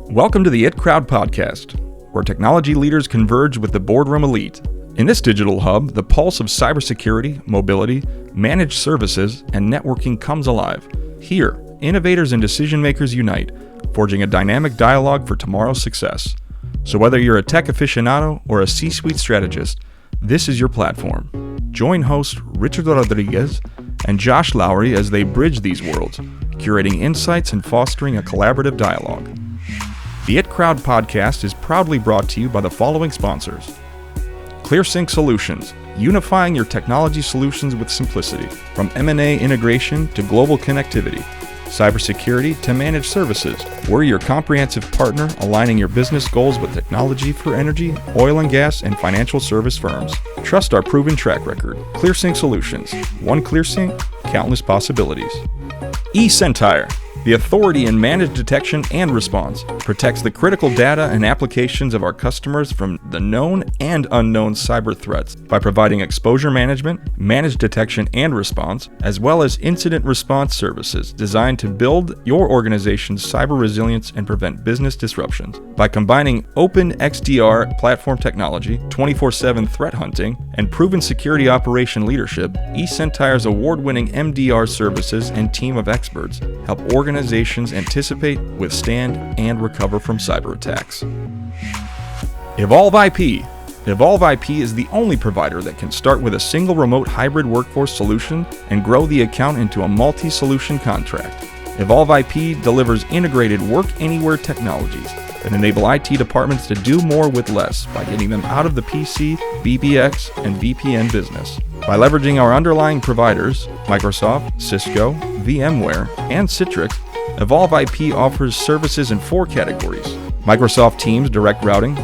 Welcome to the It Crowd podcast, where technology leaders converge with the boardroom elite. In this digital hub, the pulse of cybersecurity, mobility, managed services, and networking comes alive. Here, innovators and decision makers unite, forging a dynamic dialogue for tomorrow's success. So whether you're a tech aficionado or a C-suite strategist, this is your platform. Join hosts Richard Rodriguez and Josh Lowrey as they bridge these worlds, curating insights and fostering a collaborative dialogue. The It Crowd podcast is proudly brought to you by the following sponsors. ClearSync Solutions, unifying your technology solutions with simplicity. From M&A integration to global connectivity, cybersecurity to managed services, we're your comprehensive partner aligning your business goals with technology for energy, oil and gas, and financial service firms. Trust our proven track record. ClearSync Solutions. One ClearSync, countless possibilities. eCentire, the authority in managed detection and response, protects the critical data and applications of our customers from the known and unknown cyber threats by providing exposure management, managed detection and response, as well as incident response services designed to build your organization's cyber resilience and prevent business disruptions. By combining open XDR platform technology, 24/7 threat hunting, and proven security operation leadership, eCentire's award-winning MDR services and team of experts help organizations anticipate, withstand, and recover from cyber attacks. Evolve IP. Evolve IP is the only provider that can start with a single remote hybrid workforce solution and grow the account into a multi-solution contract. Evolve IP delivers integrated work anywhere technologies that enable IT departments to do more with less by getting them out of the PC, BBX, and VPN business. By leveraging our underlying providers, Microsoft, Cisco, VMware, and Citrix, Evolve IP offers services in 4 categories: Microsoft Teams direct routing,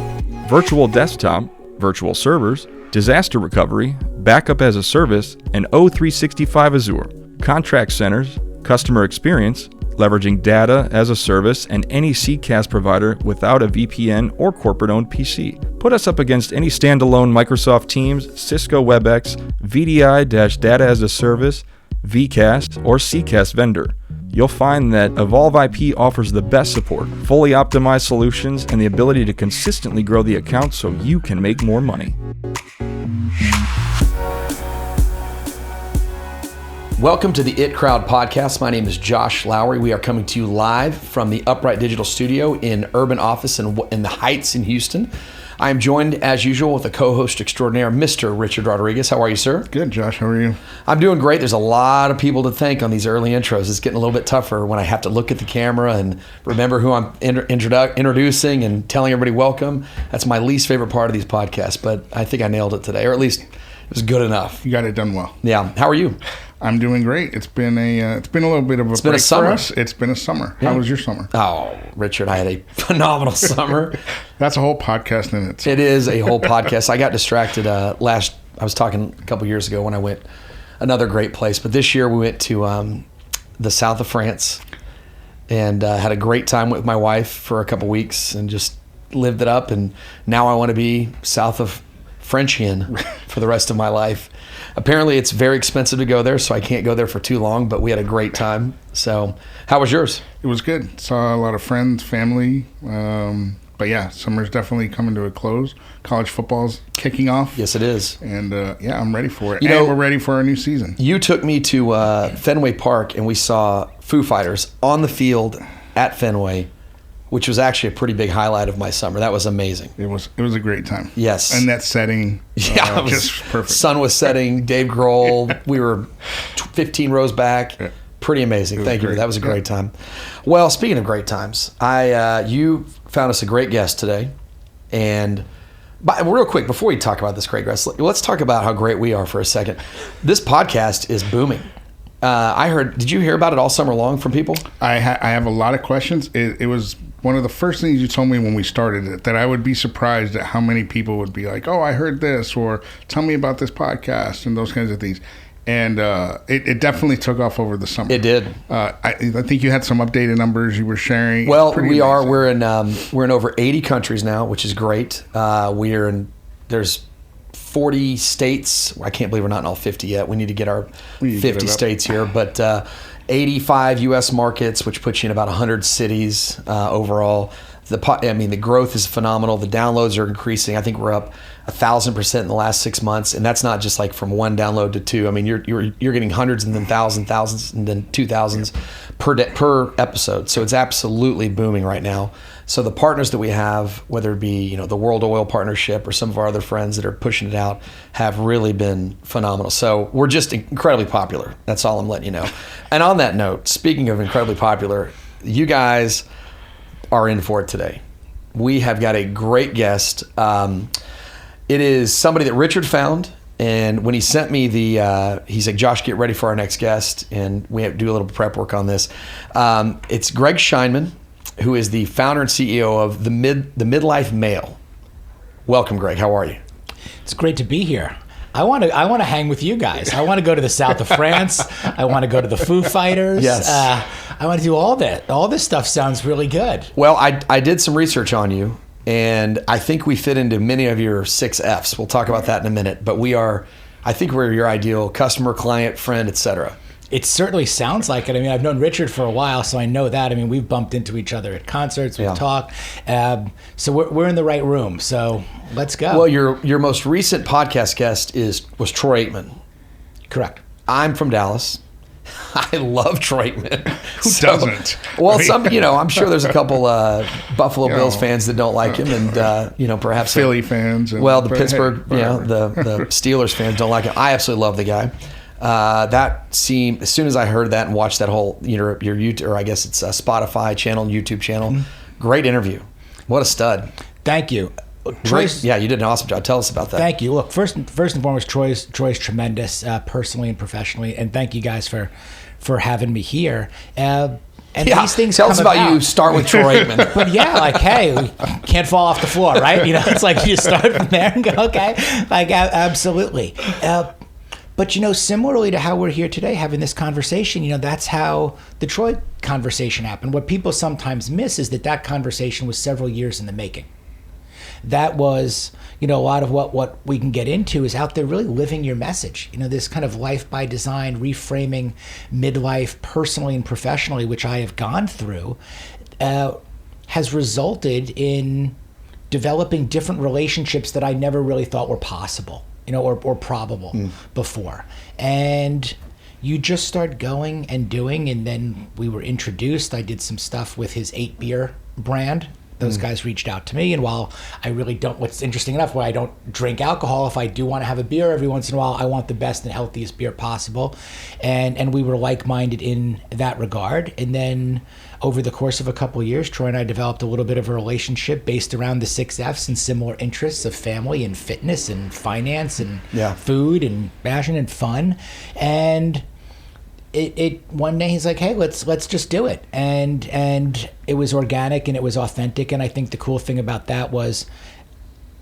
virtual desktop, virtual servers, disaster recovery, backup as a service, and O365 Azure, contract centers, customer experience, leveraging data as a service, and any CCaaS provider without a VPN or corporate-owned PC. Put us up against any standalone Microsoft Teams, Cisco WebEx, VDI-Data as a Service, VCAS, or CCaaS vendor. You'll find that Evolve IP offers the best support, fully optimized solutions, and the ability to consistently grow the account so you can make more money. Welcome to the It Crowd podcast. My name is Josh Lowrey. We are coming to you live from the Upright Digital Studio in Urban Office in the Heights in Houston. I am joined, as usual, with a co-host extraordinaire, Mr. Richard Rodriguez. How are you, sir? Good, Josh. How are you? I'm doing great. There's a lot of people to thank on these early intros. It's getting a little bit tougher when I have to look at the camera and remember who I'm introducing and telling everybody welcome. That's my least favorite part of these podcasts, but I think I nailed it today, or at least it was good enough. You got it done well. Yeah. How are you? I'm doing great. It's been a little bit of a break for us. It's been a summer. Yeah. How was your summer? Oh, Richard, I had a phenomenal summer. That's a whole podcast in itself. It is a whole podcast. I got distracted I was talking a couple years ago when I went another great place, but this year we went to the south of France and had a great time with my wife for a couple weeks and just lived it up. And now I want to be south of Frenchian for the rest of my life. Apparently it's very expensive to go there, so I can't go there for too long, but we had a great time. So how was yours? It was good. Saw a lot of friends, family. But yeah, summer's definitely coming to a close. College football's kicking off. Yes, it is. And yeah, I'm ready for it. And we're ready for our new season. You took me to Fenway Park, and we saw Foo Fighters on the field at Fenway, which was actually a pretty big highlight of my summer. That was amazing. It was a great time. Yes. And that setting, yeah, just perfect. Sun was setting, Dave Grohl, we were 15 rows back. Yeah. Pretty amazing. Thank you. That was a great time. Well, speaking of great times, you found us a great guest today. And real quick, before we talk about this great guest, let's talk about how great we are for a second. This podcast is booming. Did you hear about it all summer long from people? I have a lot of questions. It was one of the first things you told me when we started it, that I would be surprised at how many people would be like, oh, I heard this, or tell me about this podcast, and those kinds of things. And it definitely took off over the summer. It did. I think you had some updated numbers you were sharing. Well, we are. We're in over 80 countries now, which is great. There's 40 states. I can't believe we're not in all 50 yet. We need to get our 50 states here, but 85 U.S. markets, which puts you in about 100 cities overall. The growth is phenomenal. The downloads are increasing. I think we're up 1,000% in the last 6 months, and that's not just like from one download to two. I mean, you're getting hundreds and then thousands and then 2,000s per episode. So it's absolutely booming right now. So the partners that we have, whether it be the World Oil Partnership or some of our other friends that are pushing it out, have really been phenomenal. So we're just incredibly popular. That's all I'm letting you know. And on that note, speaking of incredibly popular, you guys are in for it today. We have got a great guest. It is somebody that Richard found, and when he sent me he's like, Josh, get ready for our next guest, and we have to do a little prep work on this. It's Greg Scheinman, who is the founder and CEO of the Midlife Male. Welcome, Greg. How are you? It's great to be here. I want to hang with you guys. I want to go to the south of France. I want to go to the Foo Fighters. Yes. I want to do all that. All this stuff sounds really good. Well, I did some research on you, and I think we fit into many of your 6 Fs. We'll talk about that in a minute. But I think we're your ideal customer, client, friend, etc. It certainly sounds like it. I mean, I've known Richard for a while, so I know that. I mean, we've bumped into each other at concerts, we've talked. So we're in the right room. So let's go. Well, your most recent podcast guest was Troy Aikman. Correct. I'm from Dallas. I love Troy Aikman. Who doesn't? Well, right? I'm sure there's a couple Buffalo Bills fans that don't like him, and perhaps Philly fans. The Pittsburgh, the Steelers fans don't like him. I absolutely love the guy. That seemed, as soon as I heard that and watched that whole your YouTube, or I guess it's a Spotify channel, YouTube channel, great interview. What a stud. Thank you. Yeah, you did an awesome job. Tell us about that. Thank you. Look, first and foremost, Troy's tremendous, personally and professionally, and thank you guys for having me here. And these things tell us about you. Start with Troy Aikman. But hey, we can't fall off the floor, right? It's like you start from there and go, okay, absolutely. But similarly to how we're here today having this conversation, that's how the Troy conversation happened. What people sometimes miss is that conversation was several years in the making. That was, a lot of what we can get into is out there really living your message. This kind of life by design, reframing midlife personally and professionally, which I have gone through, has resulted in developing different relationships that I never really thought were possible, or probable before. And you just start going and doing, and then we were introduced. I did some stuff with his 8 beer brand. Those guys reached out to me, and while I really don't, what's interesting enough, where I don't drink alcohol, if I do want to have a beer every once in a while, I want the best and healthiest beer possible. And we were like-minded in that regard. And then over the course of a couple of years, Troy and I developed a little bit of a relationship based around the 6 Fs and similar interests of family and fitness and finance and food and passion and fun. And it one day he's like, hey, let's just do it. And it was organic and it was authentic. And I think the cool thing about that was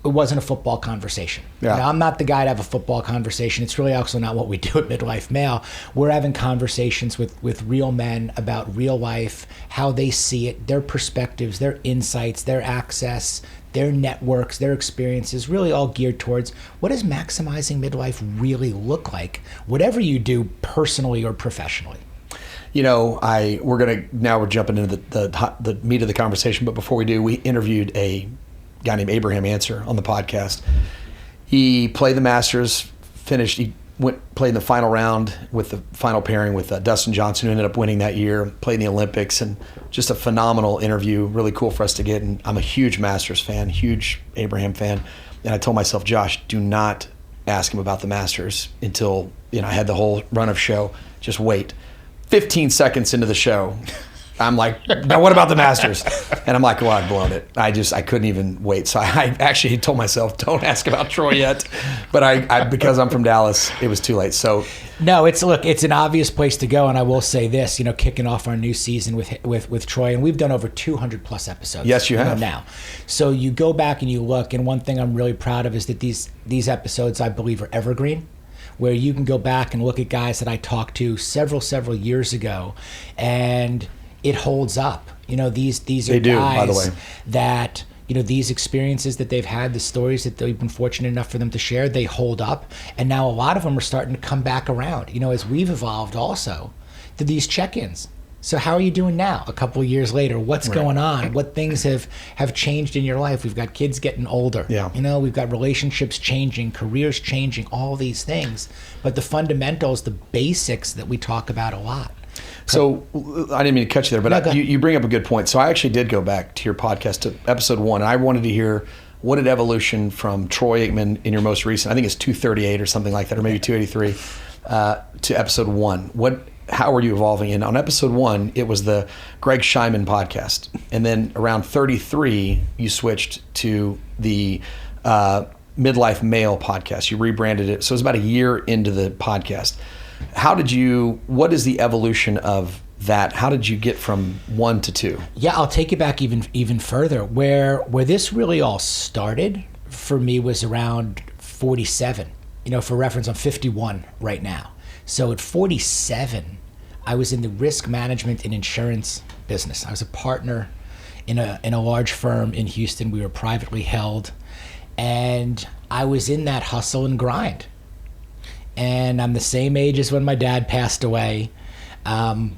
it wasn't a football conversation. Yeah. I'm not the guy to have a football conversation. It's really also not what we do at Midlife Male. We're having conversations with real men about real life, how they see it, their perspectives, their insights, their access, their networks, their experiences, really all geared towards what does maximizing midlife really look like, whatever you do personally or professionally. We're jumping into the meat of the conversation, but before we do, we interviewed a guy named Abraham Answer on the podcast. He played the Masters, finished, played the final round with the final pairing with Dustin Johnson, who ended up winning that year, played in the Olympics, and just a phenomenal interview, really cool for us to get. And I'm a huge Masters fan, huge Abraham fan. And I told myself, Josh, do not ask him about the Masters until I had the whole run of show. Just wait. 15 seconds into the show, I'm like, now what about the Masters? And I'm like, well, I've blown it. I couldn't even wait. So I actually told myself, don't ask about Troy yet. But I because I'm from Dallas, it was too late. So no, it's an obvious place to go. And I will say this, kicking off our new season with Troy, and we've done over 200 plus episodes. Yes, you have. Now. So you go back and you look, and one thing I'm really proud of is that these episodes, I believe, are evergreen, where you can go back and look at guys that I talked to several years ago, and it holds up. These are guys, by the way, that these experiences that they've had, the stories that they've been fortunate enough for them to share, they hold up. And now a lot of them are starting to come back around. As we've evolved also, to these check-ins. So how are you doing now, a couple of years later? What's going on? What things have changed in your life? We've got kids getting older. Yeah. We've got relationships changing, careers changing, all these things. But the fundamentals, the basics that we talk about a lot. So I didn't mean to cut you there, but you bring up a good point. So I actually did go back to your podcast to episode 1. And I wanted to hear, what did evolution from Troy Aikman in your most recent, I think it's 238 or something like that, or maybe 283, to episode 1. How are you evolving? And on episode 1, it was the Greg Scheinman podcast. And then around 33, you switched to the Midlife Male podcast. You rebranded it. So it was about a year into the podcast. What is the evolution of that? How did you get from 1 to 2? Yeah, I'll take you back even further. Where this really all started for me was around 47. For reference, I'm 51 right now. So at 47, I was in the risk management and insurance business. I was a partner in a large firm in Houston. We were privately held, and I was in that hustle and grind. And I'm the same age as when my dad passed away. 10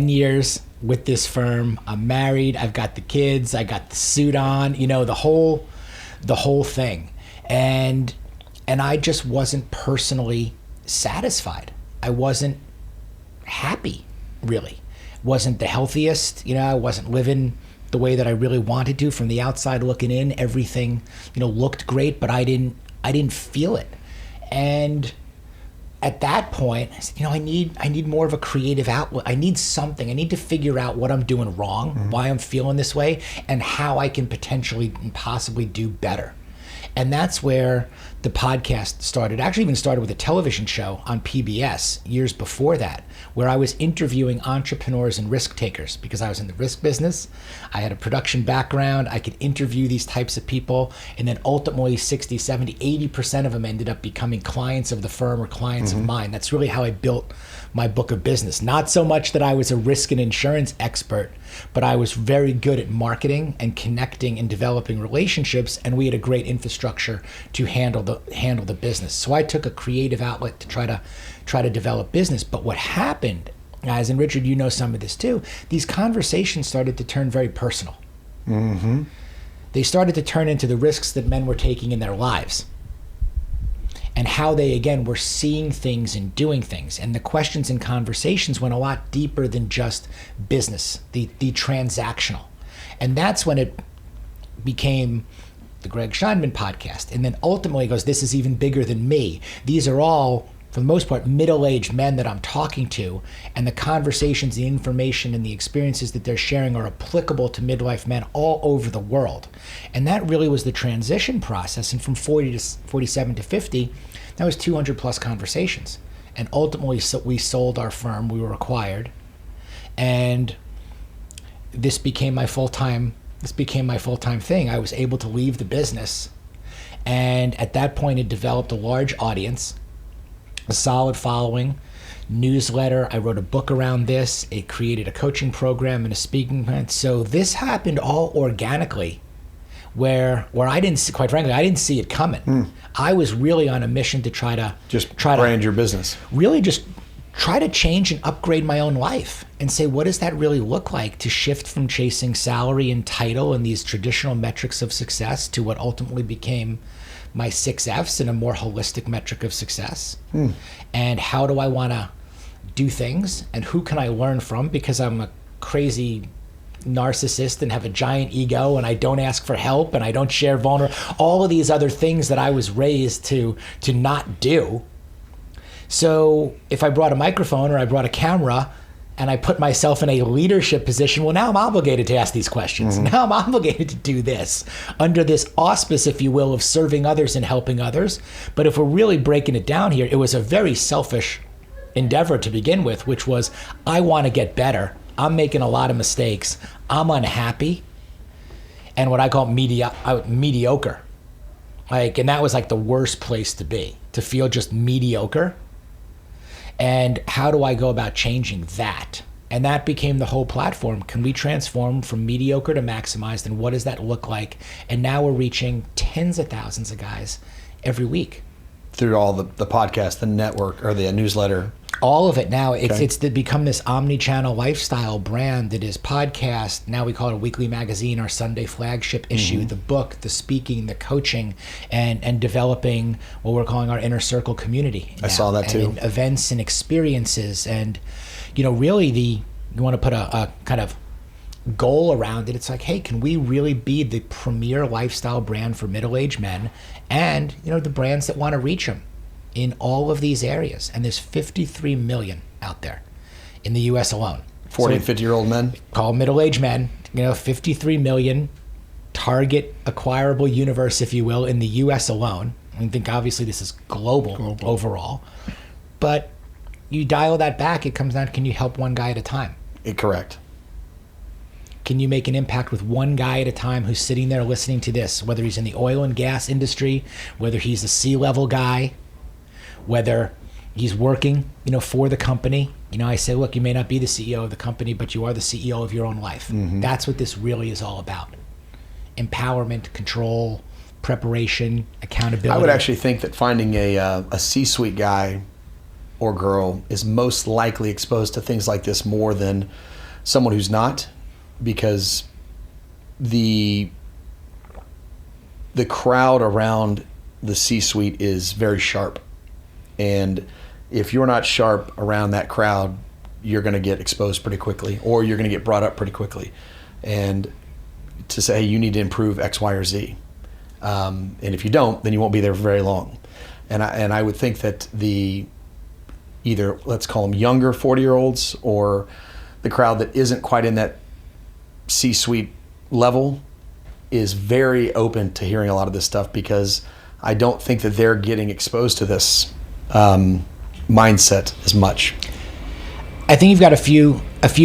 years with this firm. I'm married. I've got the kids. I got the suit on. The whole thing. And I just wasn't personally satisfied. I wasn't happy, really. Wasn't the healthiest. I wasn't living the way that I really wanted to. From the outside looking in, everything looked great, but I didn't feel it. And at that point, I said, I need more of a creative outlet. I need something. I need to figure out what I'm doing wrong, why I'm feeling this way, and how I can potentially and possibly do better. And that's where the podcast started. It actually even started with a television show on PBS years before that, where I was interviewing entrepreneurs and risk takers because I was in the risk business. I had a production background. I could interview these types of people. And then ultimately 60, 70, 80% of them ended up becoming clients of the firm or clients of mine. That's really how I built my book of business. Not so much that I was a risk and insurance expert, but I was very good at marketing and connecting and developing relationships, and we had a great infrastructure to handle the business. So I took a creative outlet to try to develop business. But what happened, guys, and Richard, you know some of this too, these conversations started to turn very personal. Mm-hmm. They started to turn into the risks that men were taking in their lives, and how they, again, were seeing things and doing things. And the questions and conversations went a lot deeper than just business, the transactional. And that's when it became the Greg Scheinman podcast. And then ultimately goes, this is even bigger than me. These are all, for the most part, middle-aged men that I'm talking to, and the conversations, the information, and the experiences that they're sharing are applicable to midlife men all over the world. And that really was the transition process. And from 40 to 47 to 50, that was 200 plus conversations. And ultimately, we sold our firm. We were acquired, and this became my full-time thing. I was able to leave the business, and at that point, it developed a large audience, a solid following, newsletter. I wrote a book around this. It created a coaching program and a speaking event. So this happened all organically, where I didn't see, quite frankly, I didn't see it coming. I was really on a mission to try to brand your business. Really just try to change and upgrade my own life and say, what does that really look like to shift from chasing salary and title and these traditional metrics of success to what ultimately became my 6 F's and a more holistic metric of success? And how do I want to do things, and who can I learn from? Because I'm a crazy narcissist and have a giant ego, and I don't ask for help, and I don't share all of these other things that I was raised to not do. So if I brought a microphone or I brought a camera and I put myself in a leadership position, well, now I'm obligated to ask these questions. Now I'm obligated to do this under this auspice, if you will, of serving others and helping others. But if we're really breaking it down here, it was a very selfish endeavor to begin with, which was, I want to get better. I'm making a lot of mistakes. I'm unhappy. And what I call mediocre. And that was like the worst place to be, to feel just mediocre. And how do I go about changing that? And that became the whole platform. Can we transform from mediocre to maximized? And what does that look like? And now we're reaching tens of thousands of guys every week. Through all the podcast, the network, or the newsletter. All of it now. It's become this omni-channel lifestyle brand that is podcast. Now we call it a weekly magazine, our Sunday flagship issue, the book, the speaking, the coaching, and developing what we're calling our inner circle community. I saw that too. And events and experiences. And, really you want to put a kind of goal around it. It's like, hey, can we really be the premier lifestyle brand for middle-aged men and, the brands that want to reach them in all of these areas? And there's 53 million out there in the U.S. alone. 40 and 50-year-old men? Call middle-aged men, 53 million target acquirable universe, if you will, in the U.S. alone. I think obviously this is global overall. But you dial that back, it comes down to, can you help one guy at a time? Correct. Can you make an impact with one guy at a time who's sitting there listening to this, whether he's in the oil and gas industry, whether he's a C-level guy, whether he's working, for the company. I say, look, you may not be the CEO of the company, but you are the CEO of your own life. That's what this really is all about. Empowerment, control, preparation, accountability. I would actually think that finding a C-suite guy or girl is most likely exposed to things like this more than someone who's not, because the crowd around the C-suite is very sharp. And if you're not sharp around that crowd, you're going to get exposed pretty quickly, or you're going to get brought up pretty quickly. And to say, hey, you need to improve X, Y, or Z. And if you don't, then you won't be there for very long. And I would think that either, let's call them younger 40-year-olds, or the crowd that isn't quite in that C-suite level is very open to hearing a lot of this stuff, because I don't think that they're getting exposed to this mindset as much. I think you've got a few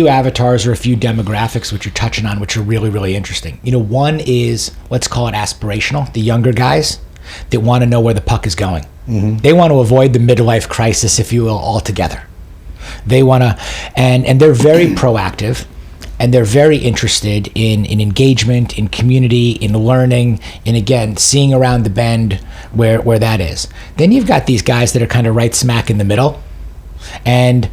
avatars or a few demographics which you're touching on, which are really, really interesting. One is, let's call it aspirational, the younger guys that want to know where the puck is going. They want to avoid the midlife crisis, if you will, altogether. They want to, and they're very proactive, and they're very interested in engagement, in community, in learning, and again, seeing around the bend where that is. Then you've got these guys that are kind of right smack in the middle, and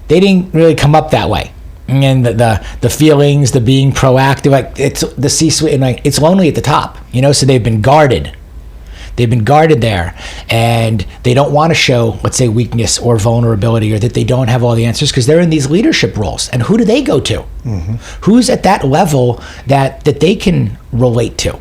they didn't really come up that way. And the feelings, the being proactive, like it's the C-suite, and like it's lonely at the top, so they've been guarded. They've been guarded there, and they don't want to show, let's say, weakness or vulnerability, or that they don't have all the answers, because they're in these leadership roles. And who do they go to? Who's at that level that they can relate to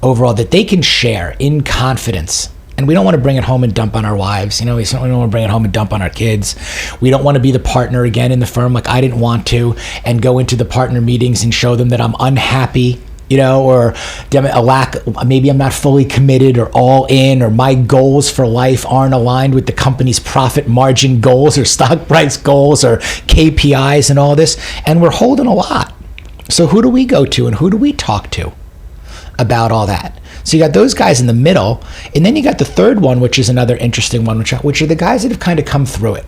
overall, that they can share in confidence? And we don't want to bring it home and dump on our wives. We certainly don't want to bring it home and dump on our kids. We don't want to be the partner again in the firm, like I didn't want to, and go into the partner meetings and show them that I'm unhappy, or a lack, maybe I'm not fully committed or all in, or my goals for life aren't aligned with the company's profit margin goals or stock price goals or KPIs and all this. And we're holding a lot. So who do we go to, and who do we talk to about all that? So you got those guys in the middle, and then you got the third one, which is another interesting one, which are the guys that have kind of come through it.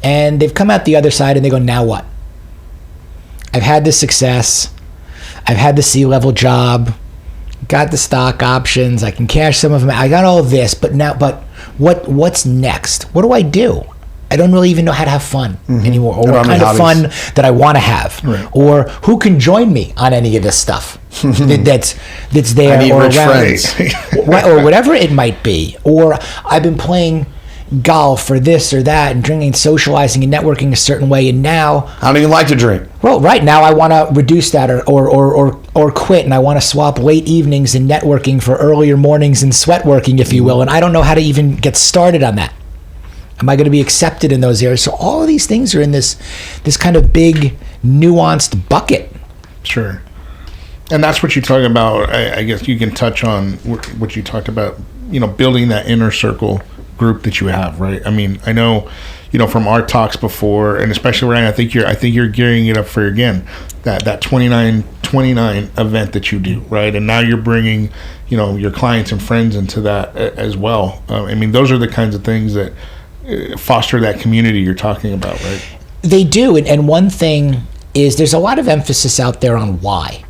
And they've come out the other side and they go, now what? I've had this success. I've had the C-level job, got the stock options, I can cash some of them. I got all this, but what's next? What do I do? I don't really even know how to have fun anymore, or what kind of fun that I want to have, or who can join me on any of this stuff that's there, I need or rich around, friends. or whatever it might be. Or I've been playing golf or this or that, and drinking, socializing and networking a certain way, and now I don't even like to drink. Well, right now I want to reduce that or quit, and I want to swap late evenings and networking for earlier mornings and sweat working, if you will, and I don't know how to even get started on that. Am I going to be accepted in those areas? So all of these things are in this kind of big nuanced bucket. Sure. And that's what you're talking about. I guess you can touch on what you talked about, building that inner circle group that you have, right? I mean, I know, from our talks before, and especially right now, I think you're gearing it up for, again, that 29 event that you do, right? And now you're bringing, your clients and friends into that as well. I mean, those are the kinds of things that foster that community you're talking about, right? They do. And one thing is, there's a lot of emphasis out there on why.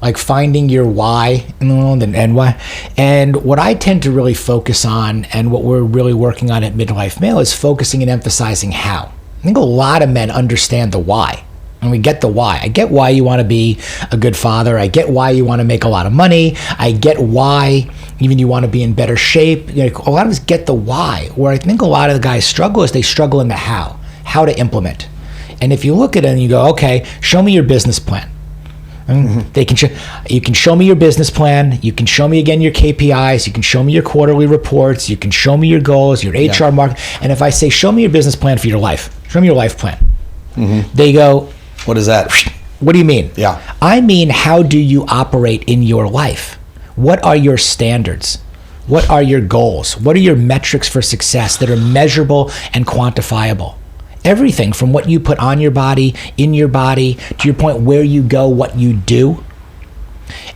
like finding your why in the world and why. And what I tend to really focus on, and what we're really working on at Midlife Male, is focusing and emphasizing how. I think a lot of men understand the why. And we get the why. I get why you want to be a good father. I get why you want to make a lot of money. I get why even you want to be in better shape. You know, a lot of us get the why. Where I think a lot of the guys struggle is they struggle in the how to implement. And if you look at it and you go, okay, show me your business plan. They can you can show me your business plan. You can show me again your KPIs. You can show me your quarterly reports. You can show me your goals, your HR mark. And if I say, show me your business plan for your life, show me your life plan. They go, what is that? What do you mean? Yeah. I mean, how do you operate in your life? What are your standards? What are your goals? What are your metrics for success that are measurable and quantifiable? Everything from what you put on your body, in your body, to your point where you go, what you do.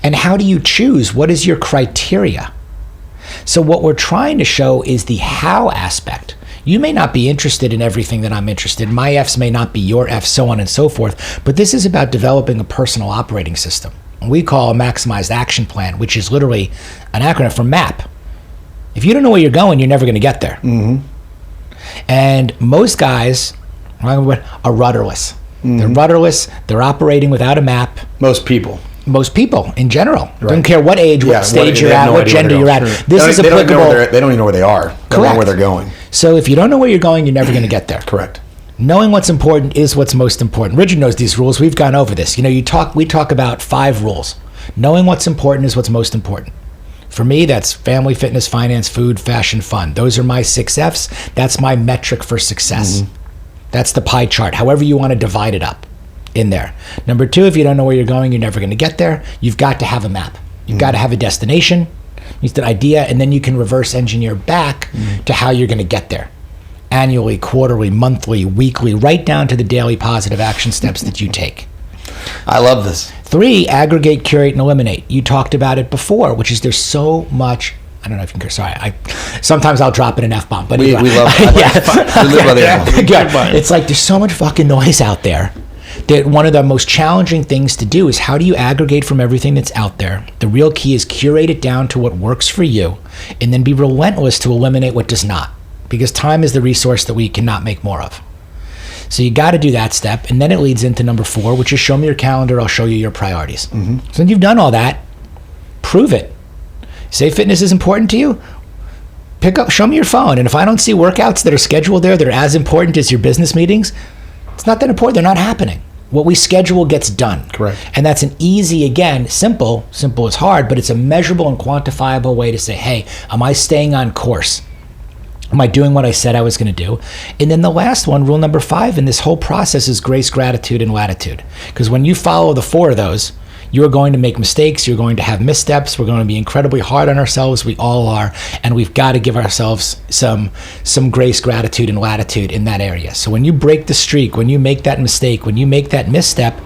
And how do you choose? What is your criteria? So what we're trying to show is the how aspect. You may not be interested in everything that I'm interested in. My F's may not be your F's, so on and so forth. But this is about developing a personal operating system. We call a maximized action plan, which is literally an acronym for MAP. If you don't know where you're going, you're never going to get there. And most guys are rudderless. They're rudderless. They're operating without a map. Most people In general. Right. Don't care what age, what stage you're at, what gender you're at. Sure. This is applicable. They don't even know where they are. They don't know where they're going. So if you don't know where you're going, you're never going to get there. Correct. Knowing what's important is what's most important. Richard knows these rules. We've gone over this. You know, we talk about 5 rules. Knowing what's important is what's most important. For me, that's family, fitness, finance, food, fashion, fun. Those are my 6 F's. That's my metric for success. That's the pie chart, however you want to divide it up in there. Number 2, if you don't know where you're going, you're never going to get there. You've got to have a map. You've got to have a destination. It's an idea, and then you can reverse engineer back to how you're going to get there. Annually, quarterly, monthly, weekly, right down to the daily positive action steps that you take. I love this. 3, aggregate, curate, and eliminate. You talked about it before, which is there's so much. I don't know if you can. Sorry, sometimes I'll drop in an F-bomb, but we love. We live by the F-bomb. It's like there's so much fucking noise out there that one of the most challenging things to do is how do you aggregate from everything that's out there? The real key is curate it down to what works for you, and then be relentless to eliminate what does not, because time is the resource that we cannot make more of. So you got to do that step, and then it leads into number 4, which is show me your calendar, I'll show you your priorities. So when you've done all that, prove it. Say fitness is important to you, show me your phone, and if I don't see workouts that are scheduled there that are as important as your business meetings, it's not that important, they're not happening. What we schedule gets done. Correct. And that's an easy, again, simple is hard, but it's a measurable and quantifiable way to say, hey, am I staying on course? Am I doing what I said I was going to do? And then the last one, rule number 5 in this whole process is grace, gratitude, and latitude. Because when you follow the 4 of those, you're going to make mistakes. You're going to have missteps. We're going to be incredibly hard on ourselves. We all are. And we've got to give ourselves some grace, gratitude, and latitude in that area. So when you break the streak, when you make that mistake, when you make that misstep,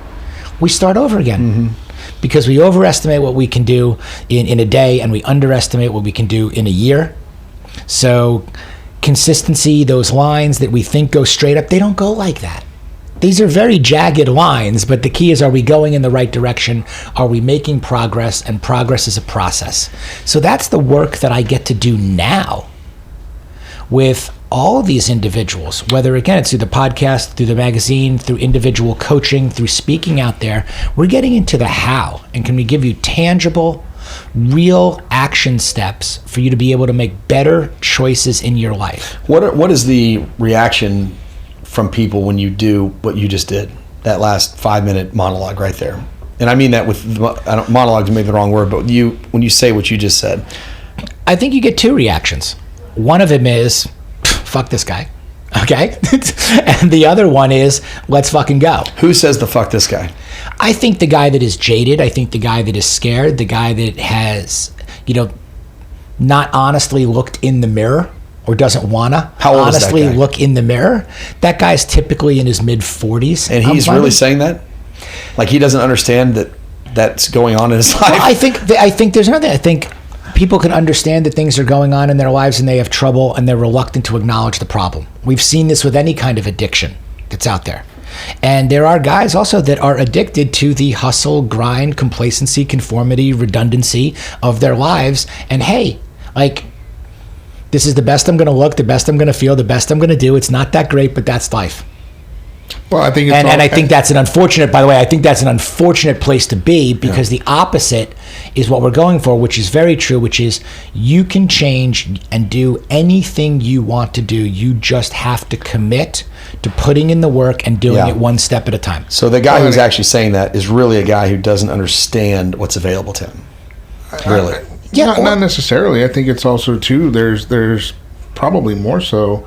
we start over again. Because we overestimate what we can do in a day, and we underestimate what we can do in a year. So consistency, those lines that we think go straight up, they don't go like that. These are very jagged lines, but the key is, are we going in the right direction? Are we making progress? And progress is a process. So that's the work that I get to do now with all of these individuals, whether, again, it's through the podcast, through the magazine, through individual coaching, through speaking out there. We're getting into the how, and can we give you tangible, real action steps for you to be able to make better choices in your life. What is the reaction from people when you do what you just did, that last 5-minute monologue right there? And I mean that with monologue to make the wrong word, but when you say what you just said, I think you get 2 reactions. One of them is, fuck this guy, okay? And the other one is, let's fucking go. Who says the fuck this guy? I think the guy that is jaded, I think the guy that is scared, the guy that has, not honestly looked in the mirror or doesn't want to honestly look in the mirror, that guy's typically in his mid-40s. And he's really saying that? Like he doesn't understand that that's going on in his life? Well, I think there's another thing. I think people can understand that things are going on in their lives and they have trouble and they're reluctant to acknowledge the problem. We've seen this with any kind of addiction that's out there. And there are guys also that are addicted to the hustle, grind, complacency, conformity, redundancy of their lives. And hey, like, this is the best I'm going to look, the best I'm going to feel, the best I'm going to do. It's not that great, but that's life. Well, I think and I think that's an unfortunate, by the way, I think that's an unfortunate place to be, because the opposite is what we're going for, which is very true, which is you can change and do anything you want to do. You just have to commit to putting in the work and doing it one step at a time. So the guy who's actually saying that is really a guy who doesn't understand what's available to him. Really. Not necessarily. I think it's also, too, there's probably more so,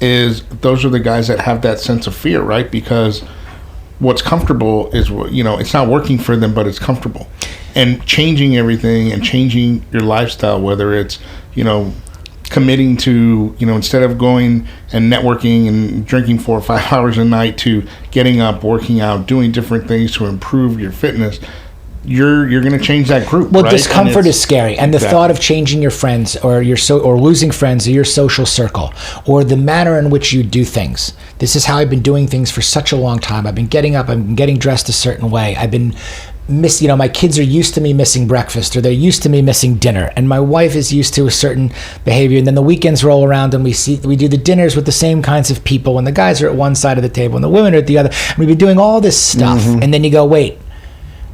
is those are the guys that have that sense of fear, right? Because what's comfortable is, it's not working for them, but it's comfortable. And changing everything and changing your lifestyle, whether it's, committing to, instead of going and networking and drinking 4 or 5 hours a night, to getting up, working out, doing different things to improve your fitness, you're going to change that group. Well, right? discomfort is scary, and the thought of changing your friends or or losing friends or your social circle or the manner in which you do things. This is how I've been doing things for such a long time. I've been getting up, I've been getting dressed a certain way. I've been my kids are used to me missing breakfast, or they're used to me missing dinner, and my wife is used to a certain behavior. And then the weekends roll around and we do the dinners with the same kinds of people, and the guys are at one side of the table and the women are at the other. And we've been doing all this stuff, and then you go, wait,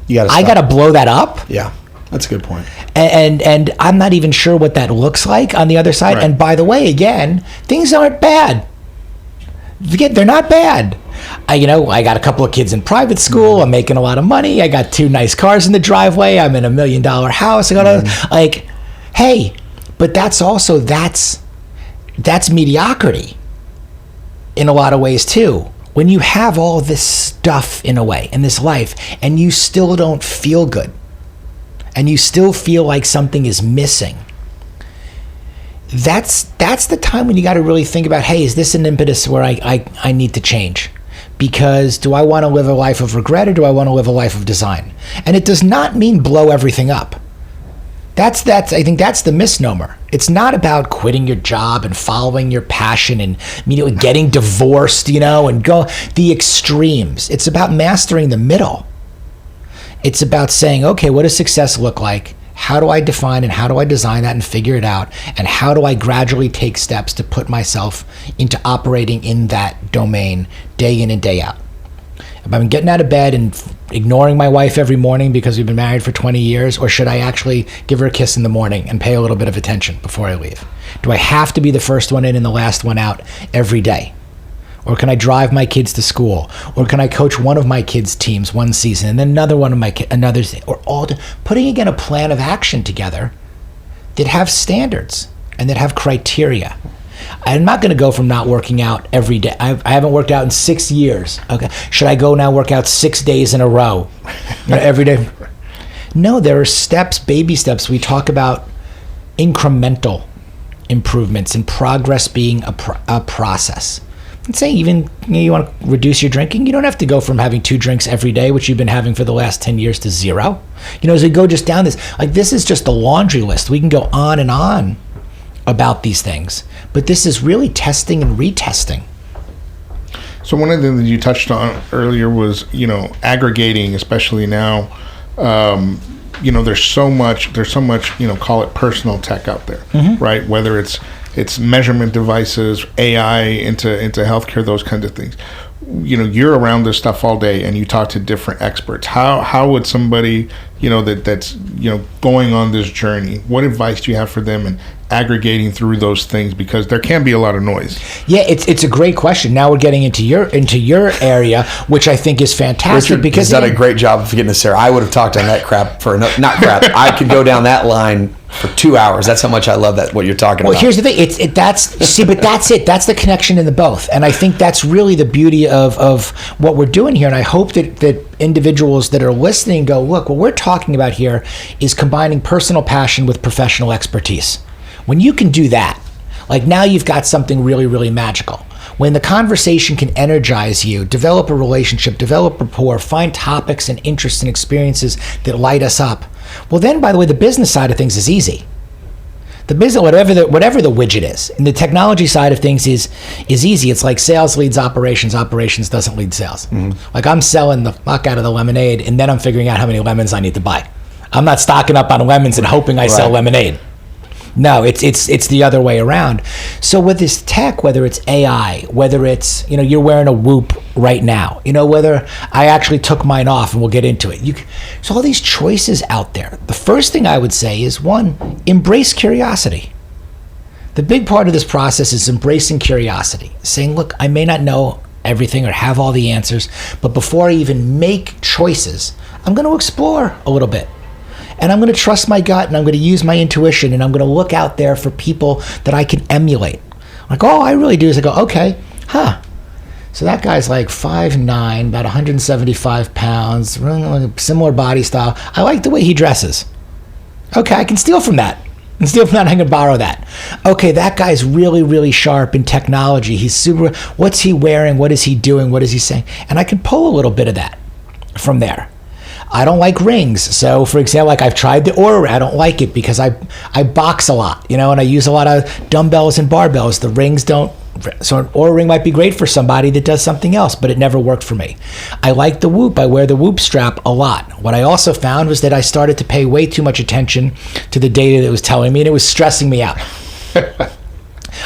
I got to blow that up? Yeah, that's a good point. And I'm not even sure what that looks like on the other side. Right. And by the way, again, things aren't bad. They're not bad. I got a couple of kids in private school. I'm making a lot of money. I got 2 nice cars in the driveway. I'm in a $1 million house. I got hey, but that's also, that's mediocrity in a lot of ways too. When you have all this stuff in a way in this life and you still don't feel good and you still feel like something is missing, that's the time when you got to really think about, hey, is this an impetus where I need to change? Because do I want to live a life of regret, or do I want to live a life of design? And it does not mean blow everything up. I think that's the misnomer. It's not about quitting your job and following your passion and getting divorced, and go the extremes. It's about mastering the middle. It's about saying, okay, what does success look like? How do I define and how do I design that and figure it out? And how do I gradually take steps to put myself into operating in that domain day in and day out? If I'm getting out of bed and ignoring my wife every morning because we've been married for 20 years, or should I actually give her a kiss in the morning and pay a little bit of attention before I leave? Do I have to be the first one in and the last one out every day? Or can I drive my kids to school? Or can I coach one of my kids' teams one season and then another one of my another? Or putting again a plan of action together that have standards and that have criteria. I'm not going to go from not working out every day. I haven't worked out in 6 years. Okay, should I go now work out 6 days in a row, every day? No, there are steps, baby steps. We talk about incremental improvements and progress being a process. I'm saying even you want to reduce your drinking, you don't have to go from having 2 drinks every day, which you've been having for the last 10 years, to 0. As we go just down this, this is just a laundry list. We can go on and on about these things, but this is really testing and retesting. So one of the things you touched on earlier was, aggregating, especially now. There's so much, call it personal tech out there, right? Whether it's measurement devices, AI into healthcare, those kinds of things. You're around this stuff all day and you talk to different experts. How would somebody, that's going on this journey, what advice do you have for them in aggregating through those things? Because there can be a lot of noise. Yeah, it's a great question. Now we're getting into your area, which I think is fantastic. Richard because has done a great job of getting us there. I would have talked on that crap not crap. I could go down that line for 2 hours. That's how much I love that, what you're talking about. Well, here's the thing. But that's it. That's the connection in the both. And I think that's really the beauty of what we're doing here. And I hope that individuals that are listening go, look, what we're talking about here is combining personal passion with professional expertise. When you can do that, now you've got something really, really magical. When the conversation can energize you, develop a relationship, develop rapport, find topics and interests and experiences that light us up, well then, by the way, the business side of things is easy. The business, whatever the widget is, and the technology side of things is easy. It's like sales leads operations. Operations doesn't lead sales. Like I'm selling the fuck out of the lemonade, and then I'm figuring out how many lemons I need to buy. I'm not stocking up on lemons and hoping I sell lemonade. No, it's the other way around. So with this tech, whether it's AI, whether it's, you're wearing a Whoop right now, whether I actually took mine off, and we'll get into it. So all these choices out there. The first thing I would say is, one, embrace curiosity. The big part of this process is embracing curiosity, saying, look, I may not know everything or have all the answers, but before I even make choices, I'm going to explore a little bit. And I'm going to trust my gut, and I'm going to use my intuition, and I'm going to look out there for people that I can emulate. Like, all I really do is I go, okay, so that guy's like 5'9", about 175 pounds, similar body style. I like the way he dresses. Okay, I can steal from that. I can borrow that. Okay, that guy's really, really sharp in technology. He's super, what's he wearing? What is he doing? What is he saying? And I can pull a little bit of that from there. I don't like rings. So for example, like I've tried the Oura Ring. I don't like it because I box a lot, and I use a lot of dumbbells and barbells. The rings don't. So an Oura Ring might be great for somebody that does something else, but it never worked for me. I like the Whoop. I wear the Whoop strap a lot. What I also found was that I started to pay way too much attention to the data that was telling me, and it was stressing me out.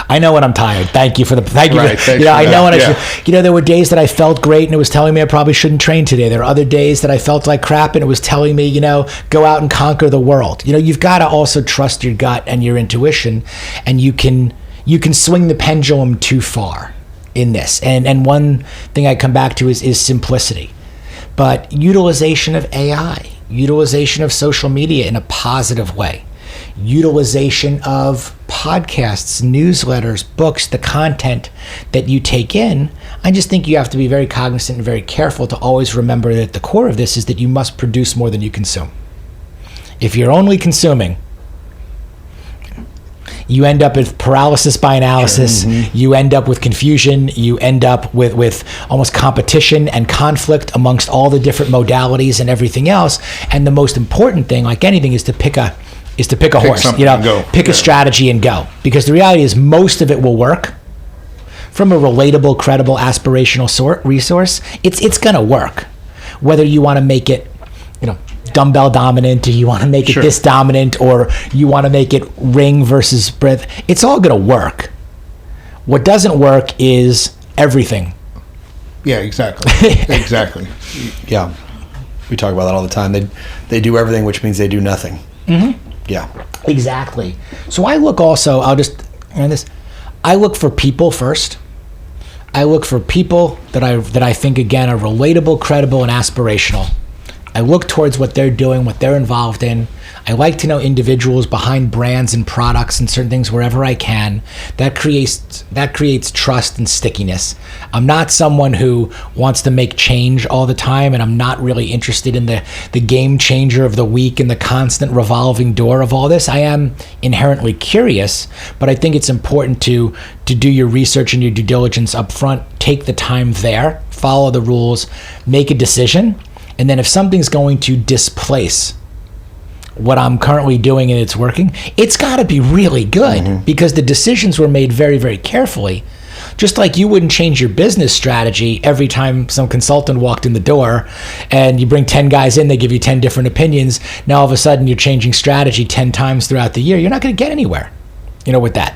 I know when I'm tired. Thank you. I know when there were days that I felt great and it was telling me I probably shouldn't train today. There are other days that I felt like crap and it was telling me, go out and conquer the world. You've got to also trust your gut and your intuition, and you can swing the pendulum too far in this. And one thing I come back to is simplicity, but utilization of AI, utilization of social media in a positive way. Utilization of podcasts, newsletters, books, the content that you take in. I just think you have to be very cognizant and very careful to always remember that the core of this is that you must produce more than you consume. If you're only consuming, you end up with paralysis by analysis. You end up with confusion. You end up with almost competition and conflict amongst all the different modalities and everything else. And the most important thing, like anything, is to pick a horse, pick a strategy and go. Because the reality is most of it will work from a relatable, credible, aspirational resource. It's going to work. Whether you want to make it, dumbbell dominant, or you want to make it this dominant, or you want to make it ring versus breadth, it's all going to work. What doesn't work is everything. Yeah, exactly. Exactly. Yeah. We talk about that all the time. They do everything, which means they do nothing. Yeah. Exactly. So I look also, I look for people first. I look for people that I think, again, are relatable, credible, and aspirational. I look towards what they're doing, what they're involved in. I like to know individuals behind brands and products and certain things wherever I can. That creates trust and stickiness. I'm not someone who wants to make change all the time, and I'm not really interested in the game changer of the week and the constant revolving door of all this. I am inherently curious, but I think it's important to do your research and your due diligence up front. Take the time there, follow the rules, make a decision. And then if something's going to displace what I'm currently doing and it's working, it's got to be really good because the decisions were made very, very carefully. Just like you wouldn't change your business strategy every time some consultant walked in the door and you bring 10 guys in, they give you 10 different opinions. Now all of a sudden you're changing strategy 10 times throughout the year. You're not going to get anywhere, with that.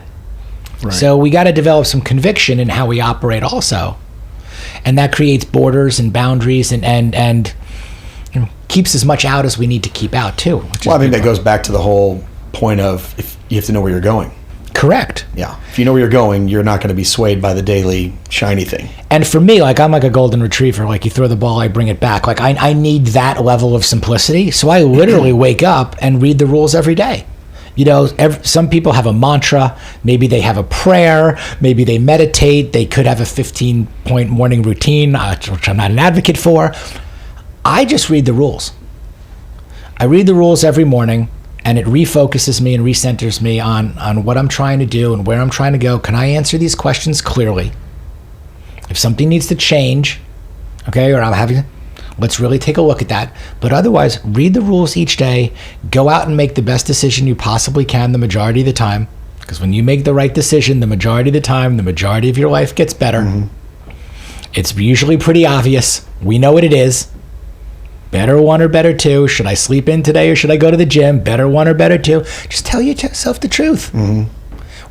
Right. So we got to develop some conviction in how we operate also. And that creates borders and boundaries and keeps as much out as we need to keep out too. Well, I think that goes back to the whole point of if you have to know where you're going. Correct. Yeah. If you know where you're going, you're not going to be swayed by the daily shiny thing. And for me, I'm like a golden retriever. Like you throw the ball, I bring it back. Like I need that level of simplicity. So I literally wake up and read the rules every day. Some people have a mantra. Maybe they have a prayer. Maybe they meditate. They could have a 15-point morning routine, which I'm not an advocate for. I just read the rules. I read the rules every morning, and it refocuses me and recenters me on what I'm trying to do and where I'm trying to go. Can I answer these questions clearly? If something needs to change, okay, or I'm having, Let's really take a look at that. But otherwise, read the rules each day. Go out and make the best decision you possibly can the majority of the time. Because when you make the right decision, the majority of the time, the majority of your life gets better. It's usually pretty obvious. We know what it is. Better one or better two. Should I sleep in today or should I go to the gym? Better one or better two. Just tell yourself the truth.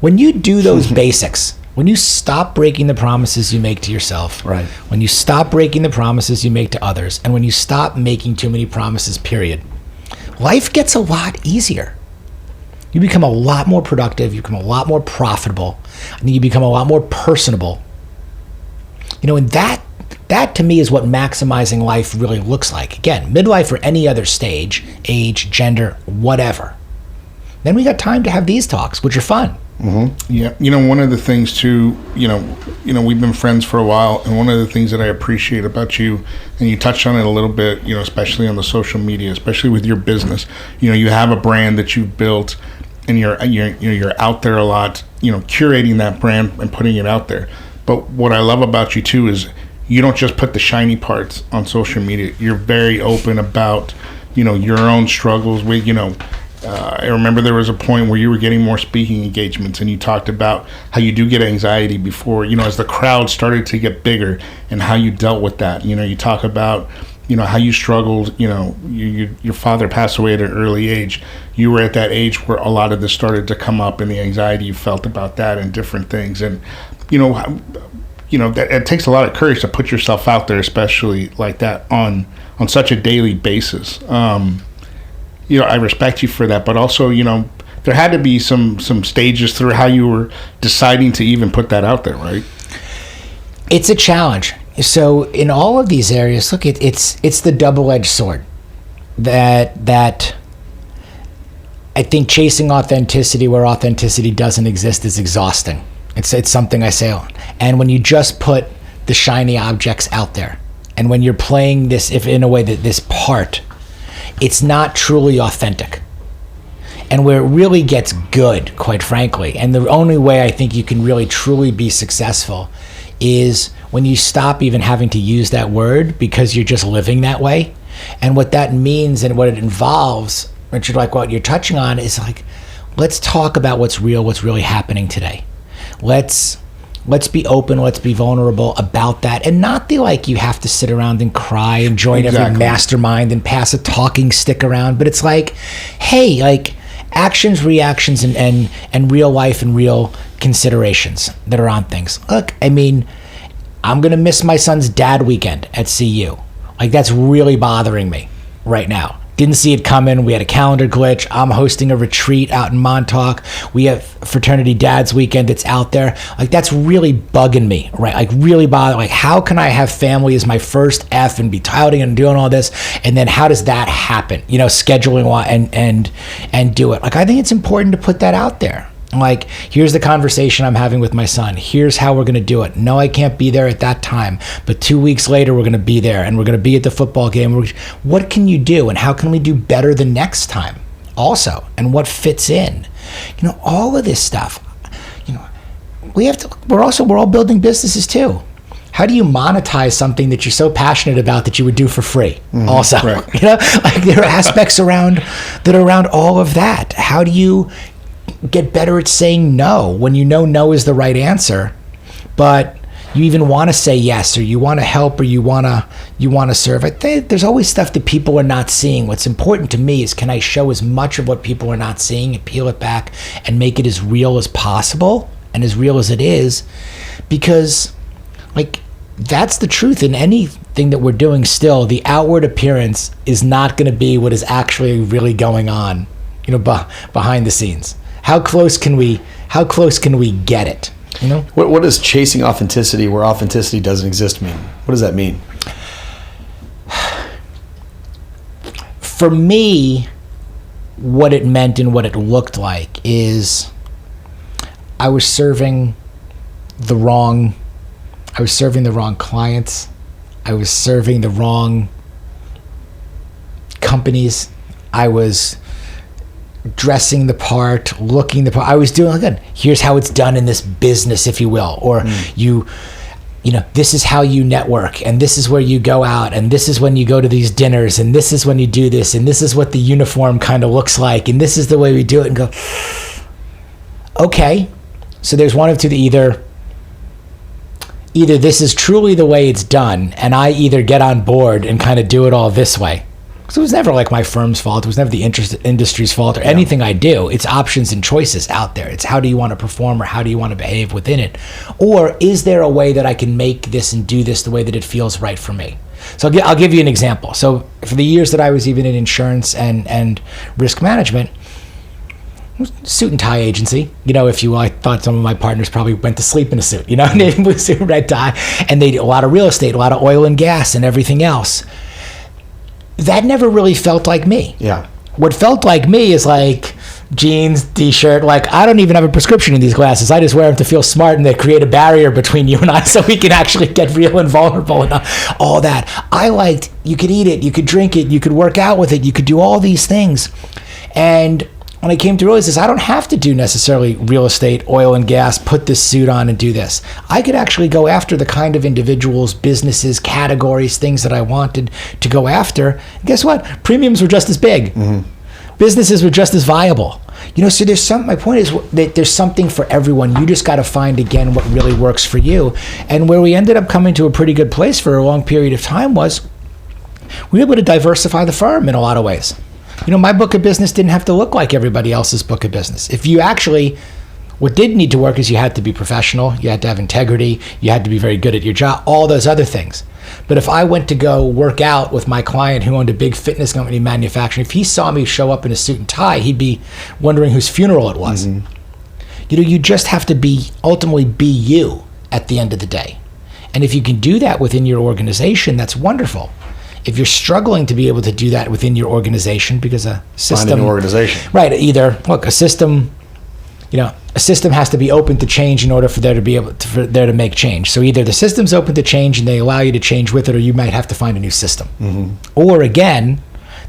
When you do those basics, when you stop breaking the promises you make to yourself, Right. when you stop breaking the promises you make to others, and when you stop making too many promises, period, life gets a lot easier. You become a lot more productive, you become a lot more profitable, and you become a lot more personable. And that to me is what maximizing life really looks like. Again, midlife or any other stage, age, gender, whatever. Then we got time to have these talks, which are fun. Yeah, one of the things too, we've been friends for a while, and one of the things that I appreciate about you, and you touched on it a little bit, especially on the social media, especially with your business, you have a brand that you've built, and you're out there a lot, curating that brand and putting it out there. But what I love about you too is you don't just put the shiny parts on social media. You're very open about, your own struggles with, I remember there was a point where you were getting more speaking engagements, and you talked about how you do get anxiety before, as the crowd started to get bigger, and how you dealt with that. You talk about, how you struggled, your father passed away at an early age. You were at that age where a lot of this started to come up, and the anxiety you felt about that and different things. And, that it takes a lot of courage to put yourself out there, especially like that on such a daily basis. I respect you for that, but also, there had to be some stages through how you were deciding to even put that out there, right? It's a challenge. So in all of these areas, look, it's the double-edged sword that I think chasing authenticity where authenticity doesn't exist is exhausting. It's something I say, and when you just put the shiny objects out there, and when you're playing this, if in a way that this part, it's not truly authentic. And where it really gets good, quite frankly, and the only way I think you can really truly be successful is when you stop even having to use that word because you're just living that way. And what that means and what it involves, Richard, like what you're touching on, is like, let's talk about what's real, what's really happening today. Let's be open, let's be vulnerable about that, and not the like you have to sit around and cry and join every mastermind and pass a talking stick around, but it's like, hey, like actions, reactions, and real life and real considerations that are on things. Look, I mean, I'm gonna miss my son's dad weekend at CU. Like, that's really bothering me right now. Didn't see it coming. We had a calendar glitch. I'm hosting a retreat out in Montauk. We have Fraternity Dads Weekend that's out there. Like, that's really bugging me, right? Like, really bothering. Like, how can I have family as my first F and be touting and doing all this? And then how does that happen? Scheduling and do it. Like, I think it's important to put that out there. Like, here's the conversation I'm having with my son. Here's how we're going to do it. No, I can't be there at that time, but 2 weeks later, we're going to be there, and we're going to be at the football game. What can you do, and how can we do better the next time also, and what fits in? All of this stuff. We're all building businesses too. How do you monetize something that you're so passionate about that you would do for free also? Right. Like, there are aspects around all of that. How do you get better at saying no when no is the right answer, but you even want to say yes, or you want to help, or you want to serve? I think there's always stuff that people are not seeing. What's important to me is, can I show as much of what people are not seeing and peel it back and make it as real as possible and as real as it is? Because, like, that's the truth in anything that we're doing still. The outward appearance is not going to be what is actually really going on, behind the scenes. How close can we get it? What does chasing authenticity where authenticity doesn't exist mean? What does that mean? For me, what it meant and what it looked like is I was serving the wrong clients. I was serving the wrong companies. I was dressing the part, looking the part. I was doing, again, here's how it's done in this business, if you will. Or this is how you network, and this is where you go out, and this is when you go to these dinners, and this is when you do this, and this is what the uniform kind of looks like, and this is the way we do it, and go, okay. So there's one of two. Either this is truly the way it's done, and I either get on board and kind of do it all this way. So it was never like my firm's fault. It was never the industry's fault or anything I do. It's options and choices out there. It's how do you want to perform or how do you want to behave within it? Or is there a way that I can make this and do this the way that it feels right for me? So I'll give you an example. So for the years that I was even in insurance and risk management, suit and tie agency, if you will. I thought some of my partners probably went to sleep in a suit, with suit, red tie, and they did a lot of real estate, a lot of oil and gas and everything else. That never really felt like me. Yeah. What felt like me is like jeans, t-shirt. Like, I don't even have a prescription in these glasses. I just wear them to feel smart, and they create a barrier between you and I so we can actually get real and vulnerable and all that. I liked, you could eat it, you could drink it, you could work out with it, you could do all these things. And when I came to realize this, I don't have to do necessarily real estate, oil and gas, put this suit on and do this. I could actually go after the kind of individuals, businesses, categories, things that I wanted to go after. And guess what? Premiums were just as big. Mm-hmm. Businesses were just as viable. So my point is that there's something for everyone. You just got to find, again, what really works for you. And where we ended up coming to a pretty good place for a long period of time was we were able to diversify the firm in a lot of ways. My book of business didn't have to look like everybody else's book of business. What did need to work is you had to be professional, you had to have integrity, you had to be very good at your job, all those other things. But if I went to go work out with my client who owned a big fitness company manufacturing, if he saw me show up in a suit and tie, he'd be wondering whose funeral it was. Mm-hmm. You just have to ultimately be you at the end of the day. And if you can do that within your organization, that's wonderful. If you're struggling to be able to do that within your organization, because a system, find an organization, right? Either look, a system has to be open to change in order for there to make change. So either the system's open to change and they allow you to change with it, or you might have to find a new system. Mm-hmm. Or again,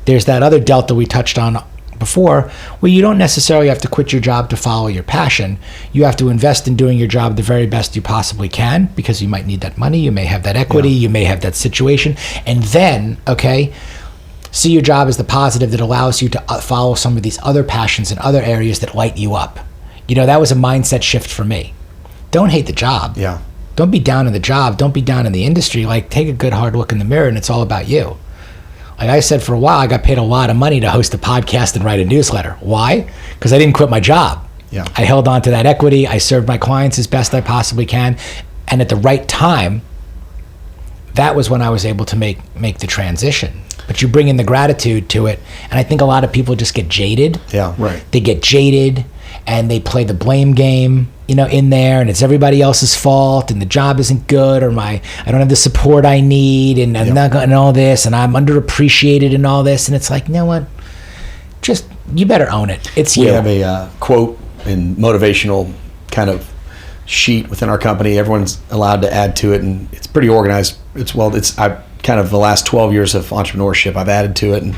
there's that other delta we touched on before, where you don't necessarily have to quit your job to follow your passion. You have to invest in doing your job the very best you possibly can, because you might need that money, you may have that equity, you may have that situation, and then, see your job as the positive that allows you to follow some of these other passions in other areas that light you up. That was a mindset shift for me. Don't hate the job. Yeah. Don't be down in the job. Don't be down in the industry. Take a good hard look in the mirror, and it's all about you. Like I said, for a while, I got paid a lot of money to host a podcast and write a newsletter. Why? Because I didn't quit my job. Yeah. I held on to that equity. I served my clients as best I possibly can. And at the right time, that was when I was able to make the transition. But you bring in the gratitude to it. And I think a lot of people just get jaded. Yeah, right. They get jaded and they play the blame game, in there, and it's everybody else's fault, and the job isn't good, or I don't have the support I need, and I'm not getting all this, and I'm underappreciated and all this, and it's like, you know what? Just, you better own it. It's you. We have a quote and motivational kind of sheet within our company. Everyone's allowed to add to it, and it's pretty organized. I've kind of the last 12 years of entrepreneurship, I've added to it, and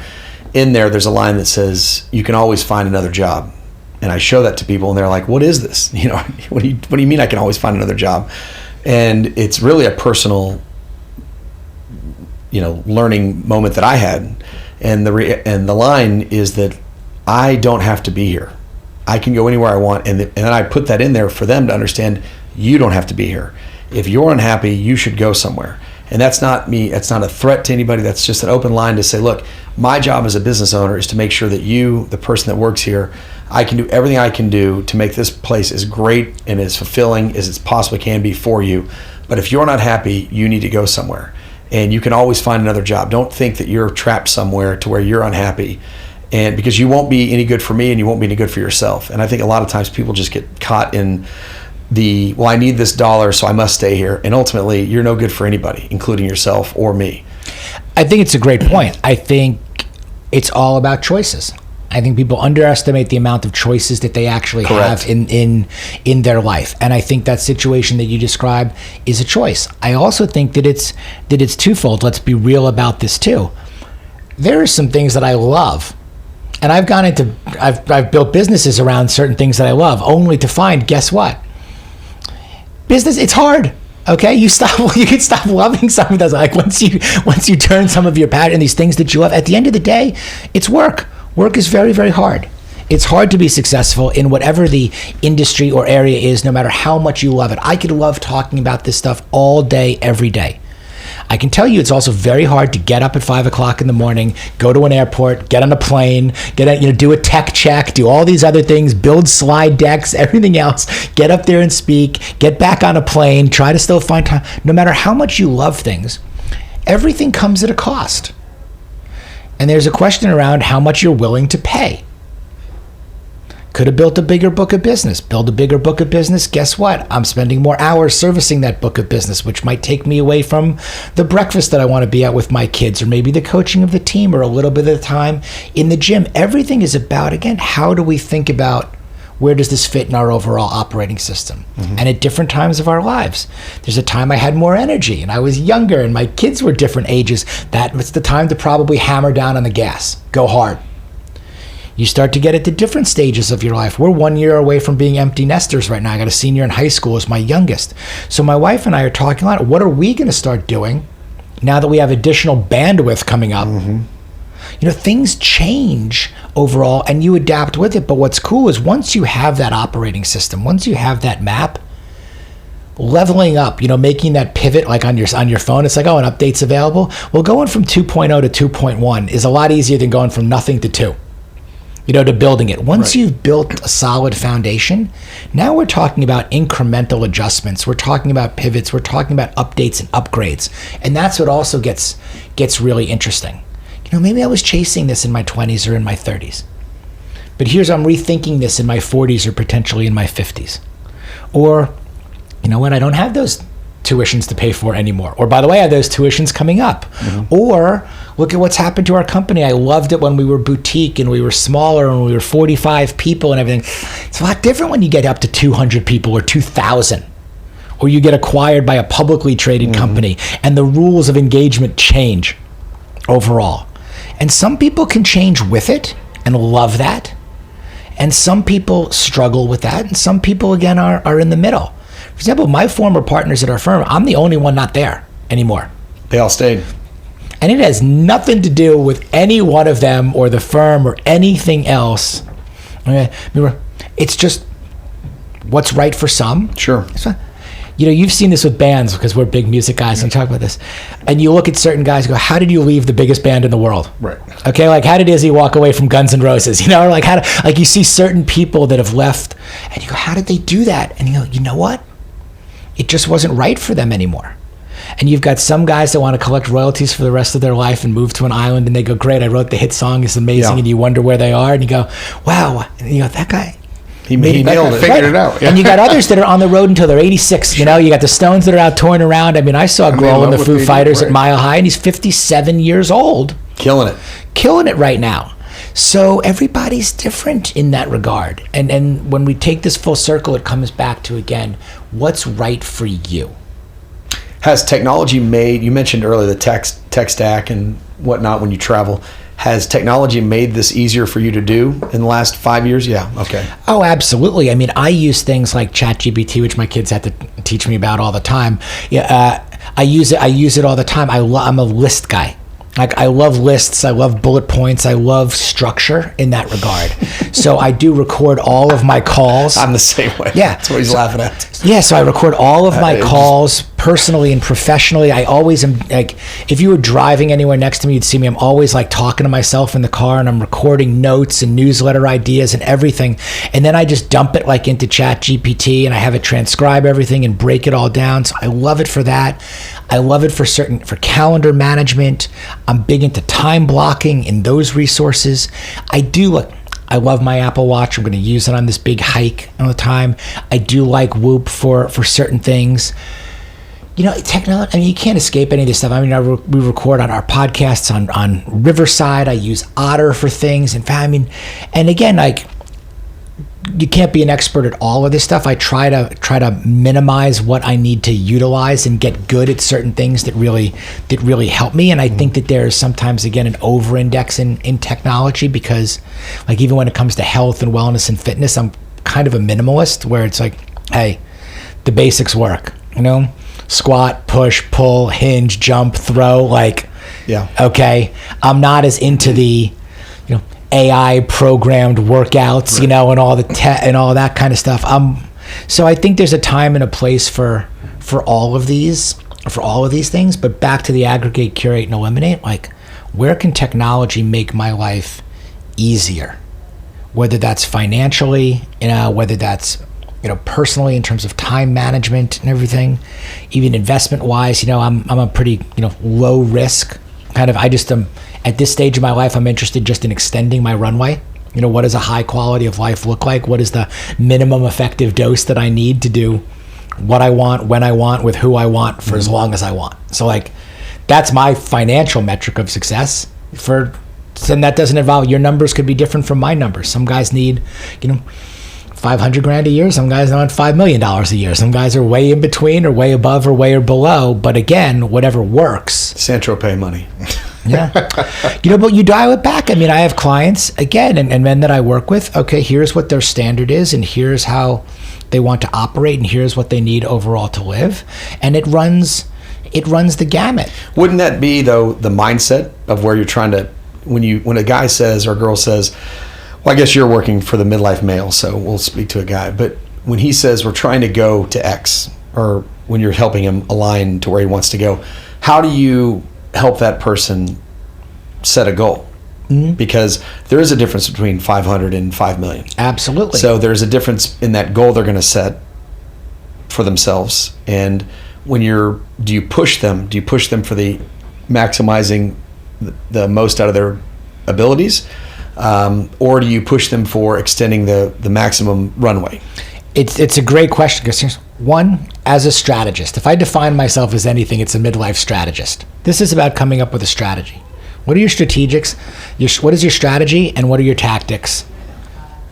in there's a line that says, you can always find another job. And I show that to people, and they're like, what is this? What do you mean I can always find another job? And it's really a personal, learning moment that I had. And the line is that I don't have to be here. I can go anywhere I want. And then I put that in there for them to understand, you don't have to be here. If you're unhappy, you should go somewhere. And that's not me. That's not a threat to anybody. That's just an open line to say, look, my job as a business owner is to make sure that you, the person that works here, I can do everything I can do to make this place as great and as fulfilling as it possibly can be for you. But if you're not happy, you need to go somewhere. And you can always find another job. Don't think that you're trapped somewhere to where you're unhappy. And because you won't be any good for me and you won't be any good for yourself. And I think a lot of times people just get caught in I need this dollar, so I must stay here. And ultimately, you're no good for anybody, including yourself or me. I think it's a great point. I think it's all about choices. I think people underestimate the amount of choices that they actually Correct. have in their life. And I think that situation that you described is a choice. I also think that it's twofold. Let's be real about this too. There are some things that I love. And I've built businesses around certain things that I love, only to find, guess what? Business, it's hard. Okay, you can stop loving some of those. Like once you turn some of your passion, these things that you love, at the end of the day, it's work. Work is very, very hard. It's hard to be successful in whatever the industry or area is, no matter how much you love it. I could love talking about this stuff all day, every day. I can tell you it's also very hard to get up at 5 o'clock in the morning, go to an airport, get on a plane, do a tech check, do all these other things, build slide decks, everything else, get up there and speak, get back on a plane, try to still find time. No matter how much you love things, everything comes at a cost. And there's a question around how much you're willing to pay. Could have built a bigger book of business. Build a bigger book of business. Guess what? I'm spending more hours servicing that book of business, which might take me away from the breakfast that I want to be at with my kids, or maybe the coaching of the team, or a little bit of the time in the gym. Everything is about, again, how do we think about where does this fit in our overall operating system? Mm-hmm. And at different times of our lives. There's a time I had more energy and I was younger and my kids were different ages. That was the time to probably hammer down on the gas, go hard. You start to get at the different stages of your life. We're 1 year away from being empty nesters right now. I got a senior in high school as my youngest. So my wife and I are talking a lot. What are we going to start doing now that we have additional bandwidth coming up? Mm-hmm. Things change overall and you adapt with it. But what's cool is once you have that operating system, once you have that map, leveling up, making that pivot like on your phone, it's like, oh, an update's available. Well, going from 2.0 to 2.1 is a lot easier than going from nothing to 2. To building it. Once you've built a solid foundation, now we're talking about incremental adjustments. We're talking about pivots. We're talking about updates and upgrades. And that's what also gets really interesting. Maybe I was chasing this in my 20s or in my 30s. But I'm rethinking this in my 40s or potentially in my 50s. Or, I don't have those tuitions to pay for anymore. Or by the way, I have those tuitions coming up. Mm-hmm. Or look at what's happened to our company. I loved it when we were boutique and we were smaller and we were 45 people and everything. It's a lot different when you get up to 200 people or 2,000. Or you get acquired by a publicly traded mm-hmm. company and the rules of engagement change overall. And some people can change with it and love that. And some people struggle with that. And some people, again, are in the middle. For example, my former partners at our firm, I'm the only one not there anymore. They all stayed. And it has nothing to do with any one of them or the firm or anything else. It's just what's right for some. Sure. You've seen this with bands because we're big music guys and talk about this. And you look at certain guys and go, how did you leave the biggest band in the world? Right. Okay, like how did Izzy walk away from Guns N' Roses? Or like you see certain people that have left and you go, how did they do that? And you go, you know what? It just wasn't right for them anymore. And you've got some guys that want to collect royalties for the rest of their life and move to an island and they go, great, I wrote the hit song, it's amazing. Yeah. And you wonder where they are and you go, wow. And that guy, he nailed it. Figured it out. Yeah. And you got others that are on the road until they're 86. You got the Stones that are out touring around. I mean, I saw Grohl and the Foo Fighters at Mile High and he's 57 years old. Killing it right now. So everybody's different in that regard. And when we take this full circle, it comes back to, again, what's right for you? Has technology made, you mentioned earlier the tech stack and whatnot when you travel, has technology made this easier for you to do in the last 5 years? Yeah, okay. Oh, absolutely. I mean, I use things like ChatGPT, which my kids have to teach me about all the time. I use it all the time. I'm a list guy. Like I love lists, I love bullet points, I love structure in that regard. So I do record all of my calls. I'm the same way. Yeah. That's what he's laughing at. Yeah, so I record all of my calls personally and professionally. I always am like, if you were driving anywhere next to me, you'd see me. I'm always like talking to myself in the car and I'm recording notes and newsletter ideas and everything. And then I just dump it like into ChatGPT and I have it transcribe everything and break it all down. So I love it for that. I love it for calendar management. I'm big into time blocking in those resources. I love my Apple Watch. I'm going to use it on this big hike all the time. I do like Whoop for certain things. Technology, I mean, you can't escape any of this stuff. I mean, we record on our podcasts on Riverside. I use Otter for things. In fact, I mean, and again, like, you can't be an expert at all of this stuff. I try to minimize what I need to utilize and get good at certain things that really help me. And I think that there's sometimes, again, an over-index in technology because, like, even when it comes to health and wellness and fitness, I'm kind of a minimalist where it's like, hey, the basics work, squat, push, pull, hinge, jump, throw. Like, Yeah. okay, I'm not as into the, AI programmed workouts, and all the and all that kind of stuff. So I think there's a time and a place for all of these things. But back to the aggregate, curate, and eliminate. Like, where can technology make my life easier? Whether that's financially, whether that's personally in terms of time management and everything, even investment wise. I'm a pretty low risk kind of. I just am at this stage of my life. I'm interested just in extending my runway. What does a high quality of life look like? What is the minimum effective dose that I need to do what I want, when I want, with who I want, for as long as I want? So like, that's my financial metric of success. And that doesn't involve, your numbers could be different from my numbers. Some guys need, $500,000 a year. Some guys want $5 million a year. Some guys are way in between, or way above, or way or below. But again, whatever works. Saint-Tropez money. Yeah. But you dial it back. I mean, I have clients, again, and men that I work with. Okay, here's what their standard is, and here's how they want to operate, and here's what they need overall to live. And it runs the gamut. Wouldn't that be, though, the mindset of where you're trying to, when a guy says or a girl says, well, I guess you're working for the Midlife Male, so we'll speak to a guy, but when he says we're trying to go to X, or when you're helping him align to where he wants to go, how do you help that person set a goal? Mm-hmm. Because there is a difference between 500 and 5 million. Absolutely. So there's a difference in that goal they're going to set for themselves. And do you push them? Do you push them for the maximizing the most out of their abilities? Or do you push them for extending the maximum runway? It's a great question, because one, as a strategist, if I define myself as anything, it's a midlife strategist. This is about coming up with a strategy. What are your strategics? What is your strategy, and what are your tactics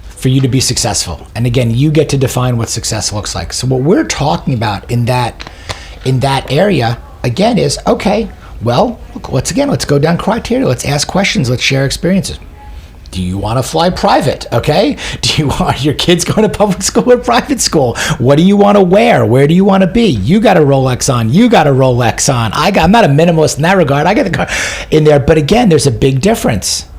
for you to be successful? And again, you get to define what success looks like. So what we're talking about in that area, again, is, okay, well, let's go down criteria. Let's ask questions. Let's share experiences. Do you want to fly private? Okay. Do you want your kids going to public school or private school? What do you want to wear? Where do you want to be? You got a Rolex on. You got a Rolex on. I'm not a minimalist in that regard. I got the car in there. But again, there's a big difference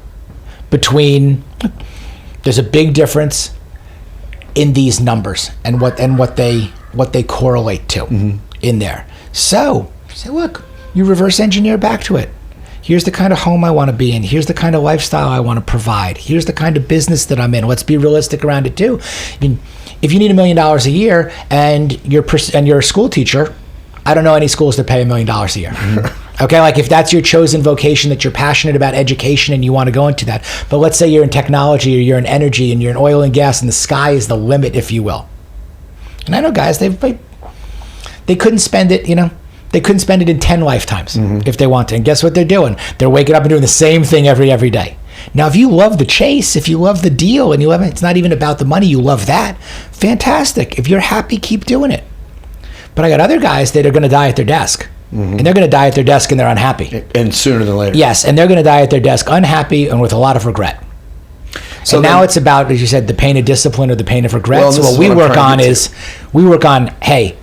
in these numbers and what they correlate to in there. So say, look, you reverse engineer back to it. Here's the kind of home I want to be in. Here's the kind of lifestyle I want to provide. Here's the kind of business that I'm in. Let's be realistic around it too. I mean, if you need $1 million a year and you're a school teacher, I don't know any schools that pay $1 million a year. Okay, like if that's your chosen vocation, that you're passionate about education and you want to go into that. But let's say you're in technology, or you're in energy, and you're in oil and gas, and the sky is the limit, if you will. And I know guys, they couldn't spend it, They couldn't spend it in 10 lifetimes if they want to. And guess what they're doing? They're waking up and doing the same thing every day. Now, if you love the chase, if you love the deal, and it's not even about the money, you love that, fantastic. If you're happy, keep doing it. But I got other guys that are going to die at their desk. And they're going to die at their desk and they're unhappy. And sooner than later. Yes, and they're going to die at their desk unhappy and with a lot of regret. So now it's about, as you said, the pain of discipline or the pain of regret. Well, so what we work on, hey,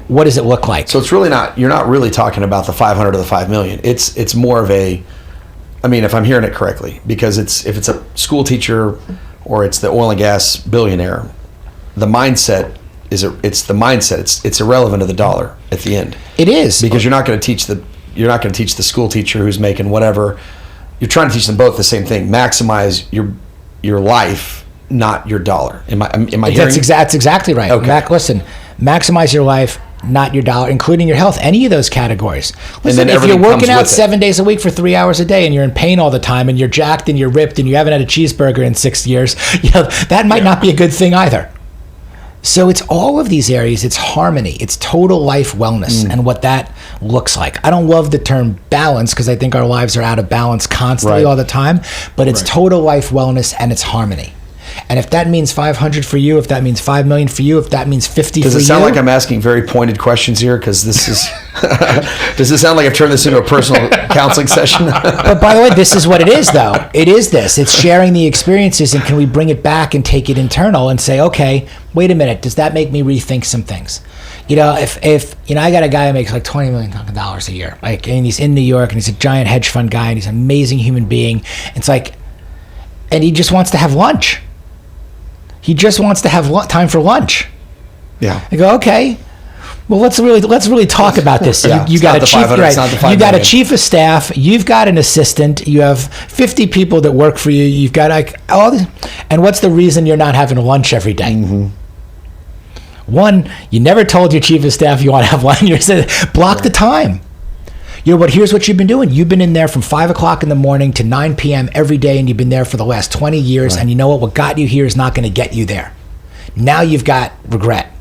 what does it look like? So it's really not, you're not really talking about the 500 or the 5 million. It's more of a, I mean, if I'm hearing it correctly, because if it's a school teacher or it's the oil and gas billionaire, the mindset it's the mindset. It's irrelevant to the dollar at the end. It is. Because you're not going to teach the school teacher who's making whatever. You're trying to teach them both the same thing. Maximize your life, not your dollar. Am I hearing? That's exactly right. Okay. Listen, maximize your life, not your dollar, including your health, any of those categories. Listen, if you're working out 7 days a week for 3 hours a day and you're in pain all the time and you're jacked and you're ripped and you haven't had a cheeseburger in 6 years, that might not be a good thing either. So it's all of these areas. It's harmony. It's total life wellness and what that looks like. I don't love the term balance because I think our lives are out of balance constantly all the time, but it's total life wellness and it's harmony. And if that means 500 for you, if that means 5 million for you, if that means 50 for you. Does it sound like I'm asking very pointed questions here? Because this is, does it sound like I've turned this into a personal counseling session? But by the way, this is what it is though. It is this. It's sharing the experiences, and can we bring it back and take it internal and say, okay, wait a minute, does that make me rethink some things? if I got a guy who makes like $20 million a year, like, and he's in New York and he's a giant hedge fund guy and he's an amazing human being. It's like, and he just wants to have lunch. He just wants to have time for lunch. Yeah. I go, okay. Well, let's really talk about this. Yeah, you got a chief, right? You got a chief of staff. You've got an assistant. You have 50 people that work for you. You've got like all this. And what's the reason you're not having lunch every day? Mm-hmm. One, you never told your chief of staff you want to have lunch. You said block the time. But here's what you've been doing. You've been in there from 5 o'clock in the morning to 9 p.m. every day, and you've been there for the last 20 years. Right. And you know what? What got you here is not going to get you there. Now you've got regret.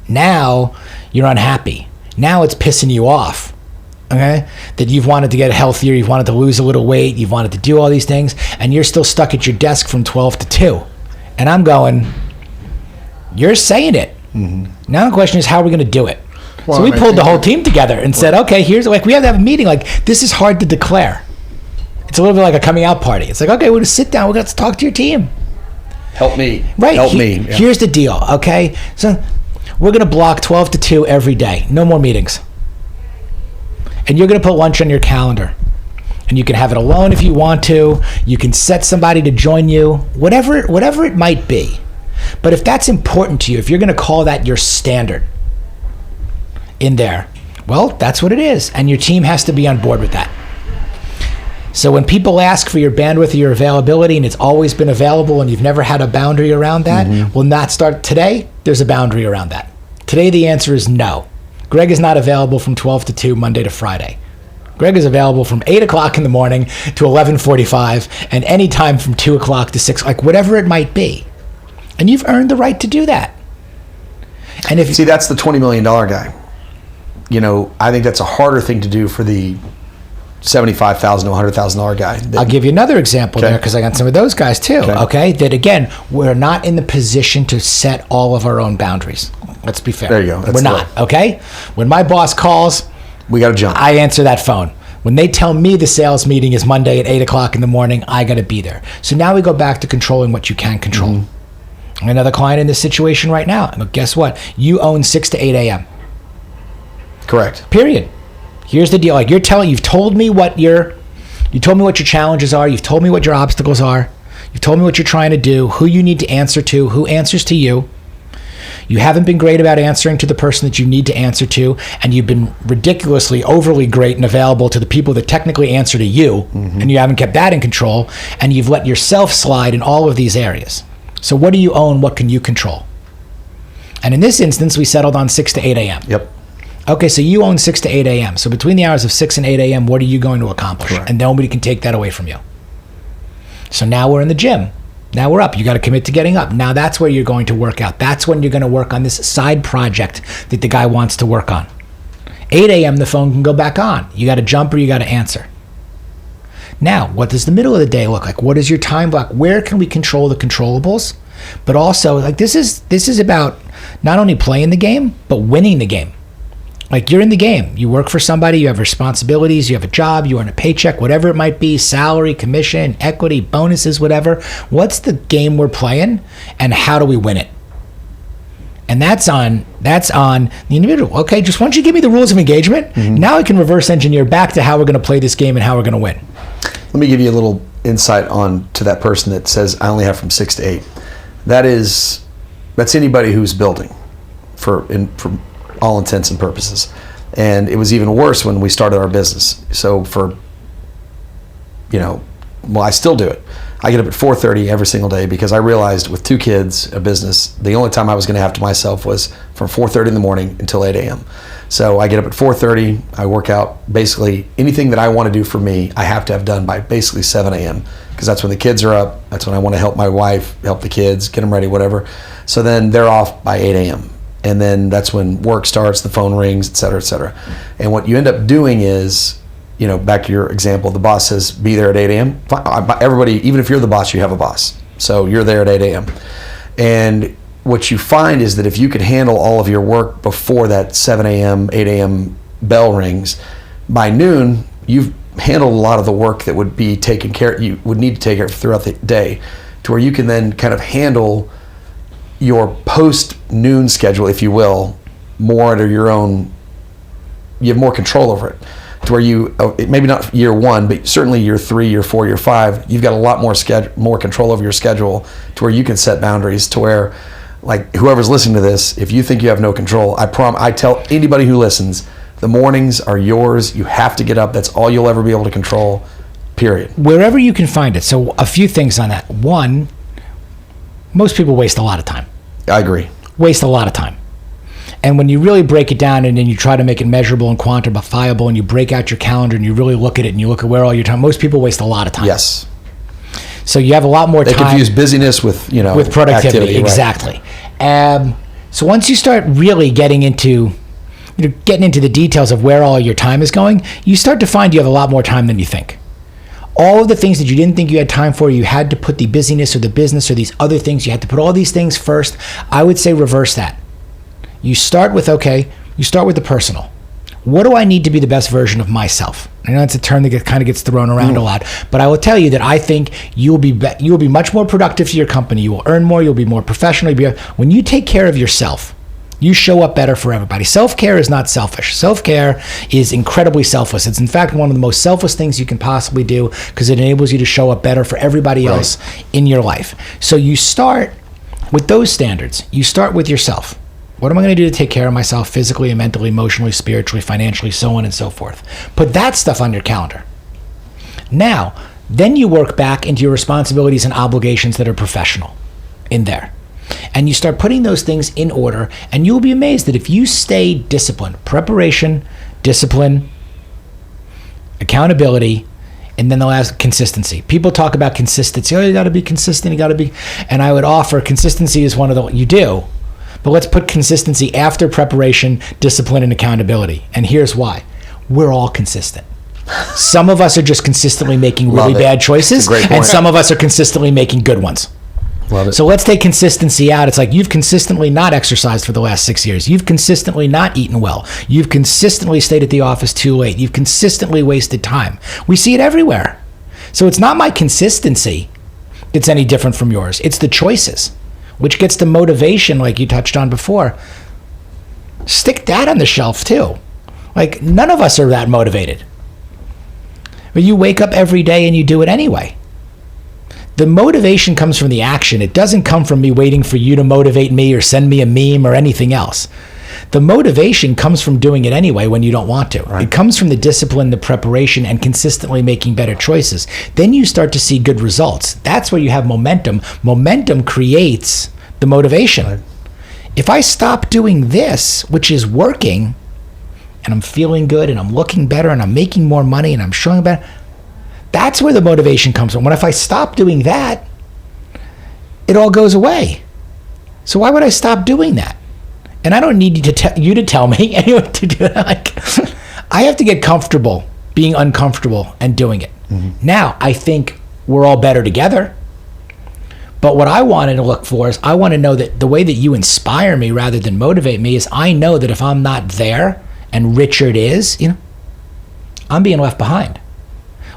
Now you're unhappy. Now it's pissing you off. Okay? That you've wanted to get healthier, you've wanted to lose a little weight, you've wanted to do all these things, and you're still stuck at your desk from 12 to 2. And I'm going, you're saying it. Mm-hmm. Now the question is, how are we going to do it? Well, so we pulled the whole team together and said, okay, here's, like, we have to have a meeting. Like, this is hard to declare. It's a little bit like a coming out party. It's like, okay, we're going to sit down. We're going to talk to your team. Help me. Right. Help me. Yeah. Here's the deal, okay? So we're going to block 12 to 2 every day. No more meetings. And you're going to put lunch on your calendar. And you can have it alone if you want to. You can set somebody to join you. Whatever it might be. But if that's important to you, if you're going to call that your standard in there, well, that's what it is. And your team has to be on board with that. So when people ask for your bandwidth or your availability and it's always been available and you've never had a boundary around that, well, not start today, there's a boundary around that. Today, the answer is no. Greg is not available from 12 to 2, Monday to Friday. Greg is available from 8 o'clock in the morning to 11:45 and any time from 2 o'clock to 6, like whatever it might be. And you've earned the right to do that. And if see, that's the $20 million guy. I think that's a harder thing to do for the $75,000 to $100,000 guy. I'll give you another example there because I got some of those guys too. Okay, that again, we're not in the position to set all of our own boundaries. Let's be fair. There you go. We're not. Okay, when my boss calls, we got to jump. I answer that phone. When they tell me the sales meeting is Monday at 8 o'clock in the morning, I got to be there. So now we go back to controlling what you can control. Mm-hmm. Another client in this situation right now. And guess what? You own 6 to 8 a.m. Correct. Period. Here's the deal. Like you've told me what your challenges are. You've told me what your obstacles are. You've told me what you're trying to do, who you need to answer to, who answers to you. You haven't been great about answering to the person that you need to answer to, and you've been ridiculously overly great and available to the people that technically answer to you, and you haven't kept that in control, and you've let yourself slide in all of these areas. So what do you own? What can you control? And in this instance, we settled on 6 to 8 a.m. Yep. Okay, so you own 6 to 8 a.m. So between the hours of 6 and 8 a.m., what are you going to accomplish? Correct. And nobody can take that away from you. So now we're in the gym. Now we're up. You got to commit to getting up. Now that's where you're going to work out. That's when you're going to work on this side project that the guy wants to work on. 8 a.m., the phone can go back on. You got to jump or you got to answer. Now, what does the middle of the day look like? What is your time block? Where can we control the controllables? But also, like this is about not only playing the game, but winning the game. Like you're in the game. You work for somebody, you have responsibilities, you have a job, you earn a paycheck, whatever it might be, salary, commission, equity, bonuses, whatever. What's the game we're playing and how do we win it? And that's on the individual. Okay, just once you give me the rules of engagement, now I can reverse engineer back to how we're going to play this game and how we're going to win. Let me give you a little insight on to that person that says I only have from 6 to 8. That's anybody who's building for all intents and purposes. And it was even worse when we started our business. So I still do it. I get up at 4:30 every single day because I realized with 2 kids, a business, the only time I was going to have to myself was from 4:30 in the morning until 8 a.m. So I get up at 4:30, I work out. Basically anything that I want to do for me, I have to have done by basically 7 a.m. because that's when the kids are up. That's when I want to help my wife, help the kids, get them ready, whatever. So then they're off by 8 a.m. And then that's when work starts, the phone rings, et cetera, et cetera. And what you end up doing is, back to your example, the boss says, be there at 8 a.m. Everybody, even if you're the boss, you have a boss. So you're there at 8 a.m. And what you find is that if you could handle all of your work before that 7 a.m., 8 a.m. bell rings, by noon, you've handled a lot of the work that would be taken care, you would need to take care of throughout the day, to where you can then kind of handle your post-noon schedule, if you will, more under your own, you have more control over it, to where you, maybe not year 1, but certainly year 3, year 4, year 5, you've got a lot more control over your schedule, to where you can set boundaries, to where, like, whoever's listening to this, if you think you have no control, I tell anybody who listens, the mornings are yours. You have to get up. That's all you'll ever be able to control, period. Wherever you can find it. So a few things on that. One, most people waste a lot of time. I agree. Waste a lot of time. And when you really break it down and then you try to make it measurable and quantifiable, and you break out your calendar and you really look at it and you look at where all your time, most people waste a lot of time. Yes. So you have a lot more time. They confuse busyness with, with productivity. Activity, exactly. Right. So once you start really getting into the details of where all your time is going, you start to find you have a lot more time than you think. All of the things that you didn't think you had time for, you had to put the busyness or the business or these other things, you had to put all these things first. I would say reverse that. You start with the personal. What do I need to be the best version of myself? I know it's a term that kind of gets thrown around a lot, but I will tell you that I think you will be much more productive to your company. You will earn more. You'll be more professional. When you take care of yourself, you show up better for everybody. Self-care is not selfish. Self-care is incredibly selfless. It's in fact one of the most selfless things you can possibly do, because it enables you to show up better for everybody else in your life. So you start with those standards. You start with yourself. What am I going to do to take care of myself physically and mentally, emotionally, spiritually, financially, so on and so forth? Put that stuff on your calendar. Now, then you work back into your responsibilities and obligations that are professional in there. And you start putting those things in order, and you'll be amazed that if you stay disciplined, preparation, discipline, accountability, and then the last, consistency. People talk about consistency. Oh, you got to be consistent. You got to be. And I would offer consistency is one of the, you do. But let's put consistency after preparation, discipline, and accountability. And here's why. We're all consistent. Some of us are just consistently making really bad choices, and some of us are consistently making good ones. Love it. So let's take consistency out. It's like you've consistently not exercised for the last 6 years. You've consistently not eaten well. You've consistently stayed at the office too late. You've consistently wasted time. We see it everywhere. So it's not my consistency that's any different from yours. It's the choices, which gets to motivation, like you touched on before. Stick that on the shelf too. Like, none of us are that motivated. But you wake up every day and you do it anyway. The motivation comes from the action. It doesn't come from me waiting for you to motivate me or send me a meme or anything else. The motivation comes from doing it anyway when you don't want to. Right. It comes from the discipline, the preparation, and consistently making better choices. Then you start to see good results. That's where you have momentum. Momentum creates the motivation. Right. If I stop doing this, which is working, and I'm feeling good and I'm looking better and I'm making more money and I'm showing better, that's where the motivation comes from. When if I stop doing that, it all goes away. So why would I stop doing that? And I don't need you to tell me anyone to do it. Like, I have to get comfortable being uncomfortable and doing it. Mm-hmm. Now, I think we're all better together. But what I wanted to look for is I want to know that the way that you inspire me rather than motivate me is I know that if I'm not there and Richard is, I'm being left behind.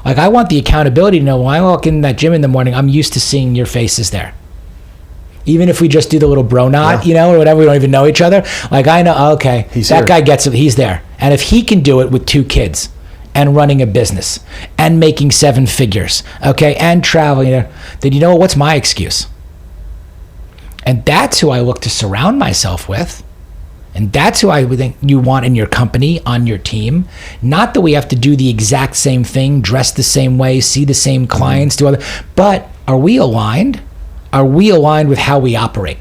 Like, I want the accountability to know when I walk in that gym in the morning, I'm used to seeing your faces there. Even if we just do the little bro nod, or whatever, we don't even know each other. Like, I know, okay, that guy gets it, he's there. And if he can do it with 2 kids and running a business and making 7 figures, okay, and traveling, then you know what's my excuse? And that's who I look to surround myself with. And that's who I would think you want in your company, on your team. Not that we have to do the exact same thing, dress the same way, see the same clients, do other. But are we aligned? Are we aligned with how we operate?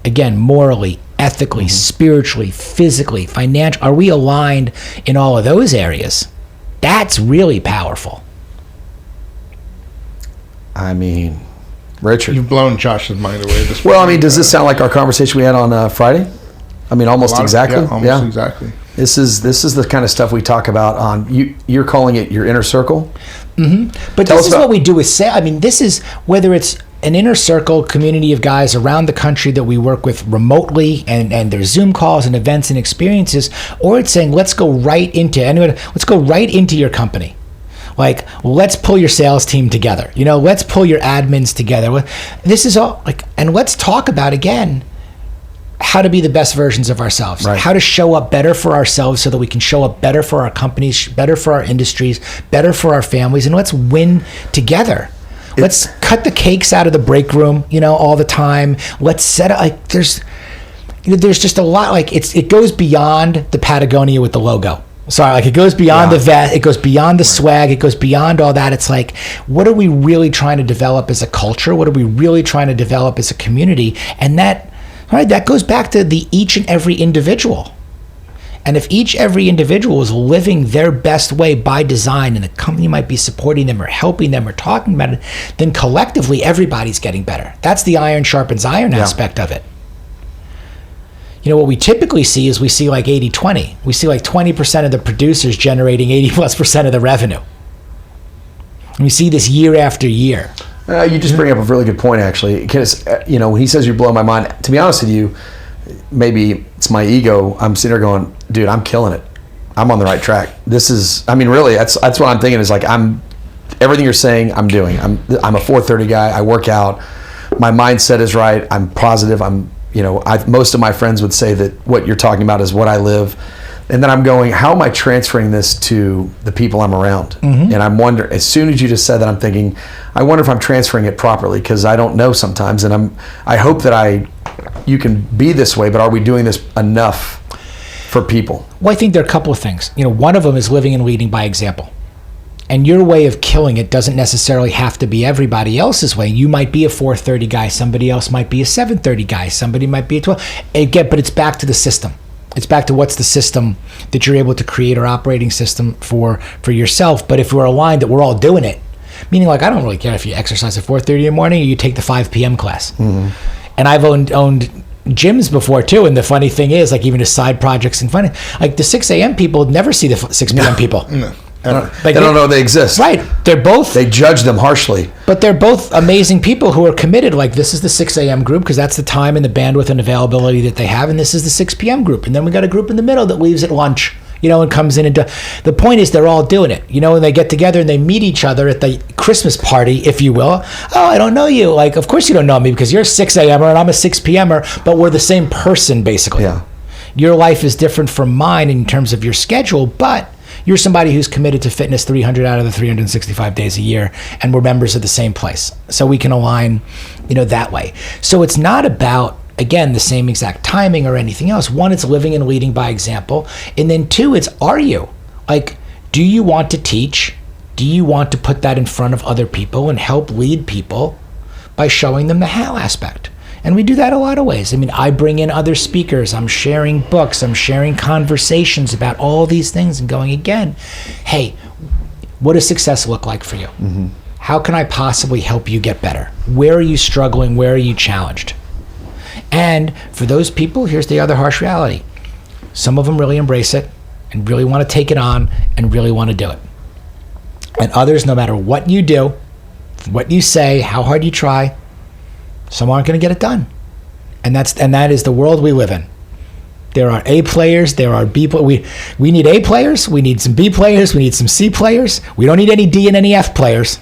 Again, morally, ethically, spiritually, physically, financially. Are we aligned in all of those areas? That's really powerful. I mean, Richard. You've blown Josh's mind away this Well, I mean, does this sound like our conversation we had on Friday? I mean, almost exactly. Almost exactly. This is the kind of stuff we talk about on. You're calling it your inner circle. Mm-hmm. But this is what we do with sales. I mean, this is whether it's an inner circle community of guys around the country that we work with remotely, and there's Zoom calls and events and experiences, or it's saying let's go right into your company. Like, let's pull your sales team together. Let's pull your admins together. This is all like, and let's talk about again. how to be the best versions of ourselves, Right. how to show up better for ourselves so that we can show up better for our companies, better for our industries, better for our families, and let's win together. Let's cut the cakes out of the break room, all the time. Let's set up, there's just a lot, it goes beyond the Patagonia with the logo. Sorry, it goes beyond the vest, it goes beyond the swag, it goes beyond all that. It's like, what are we really trying to develop as a culture? What are we really trying to develop as a community? And that goes back to the each and every individual. And if every individual is living their best way by design, and the company might be supporting them or helping them or talking about it, then collectively everybody's getting better. That's the iron sharpens iron aspect of it. What we typically see is we see like 80-20. We see like 20% of the producers generating 80+% of the revenue. And we see this year after year. You just bring up a really good point, actually, because when he says you blow my mind, to be honest with you, maybe it's my ego. I'm sitting there going, dude, I'm killing it. I'm on the right track. This is, really, that's what I'm thinking is like, everything you're saying, I'm doing. I'm a 4:30 guy. I work out. My mindset is right. I'm positive. Most of my friends would say that what you're talking about is what I live. And then I'm going, how am I transferring this to the people I'm around? Mm-hmm. And I'm wondering, as soon as you just said that, I'm thinking, I wonder if I'm transferring it properly, because I don't know sometimes. And I hope that you can be this way, but are we doing this enough for people? Well, I think there are a couple of things. One of them is living and leading by example. And your way of killing it doesn't necessarily have to be everybody else's way. You might be a 4:30 guy. Somebody else might be a 7:30 guy. Somebody might be a 12. But it's back to the system. It's back to what's the system that you're able to create, or operating system for yourself. But if we're aligned that we're all doing it, meaning like, I don't really care if you exercise at 4:30 in the morning or you take the 5 p.m. class. Mm-hmm. And I've owned gyms before too. And the funny thing is, like, even as side projects and funny, like the 6 a.m. people never see the 6 p.m. people. No. They don't know they exist. Right. They judge them harshly. But they're both amazing people who are committed. Like, this is the 6 a.m. group because that's the time and the bandwidth and availability that they have. And this is the 6 p.m. group. And then we got a group in the middle that leaves at lunch, and comes in and the point is they're all doing it, and they get together and they meet each other at the Christmas party, if you will. Oh, I don't know you. Like, of course you don't know me because you're a 6 a.m.er and I'm a 6 p.m.er, but we're the same person basically. Yeah. Your life is different from mine in terms of your schedule, but you're somebody who's committed to fitness 300 out of the 365 days a year, and we're members of the same place. So we can align, that way. So it's not about, again, the same exact timing or anything else. One, it's living and leading by example. And then two, it's, are you? Like, do you want to teach? Do you want to put that in front of other people and help lead people by showing them the how aspect? And we do that a lot of ways. I bring in other speakers. I'm sharing books. I'm sharing conversations about all these things and going, again, hey, what does success look like for you? Mm-hmm. How can I possibly help you get better? Where are you struggling? Where are you challenged? And for those people, here's the other harsh reality. Some of them really embrace it and really want to take it on and really want to do it. And others, no matter what you do, what you say, how hard you try, some aren't going to get it done. And that is the world we live in. There are A players, there are B players. We need A players, we need some B players, we need some C players. We don't need any D and any F players.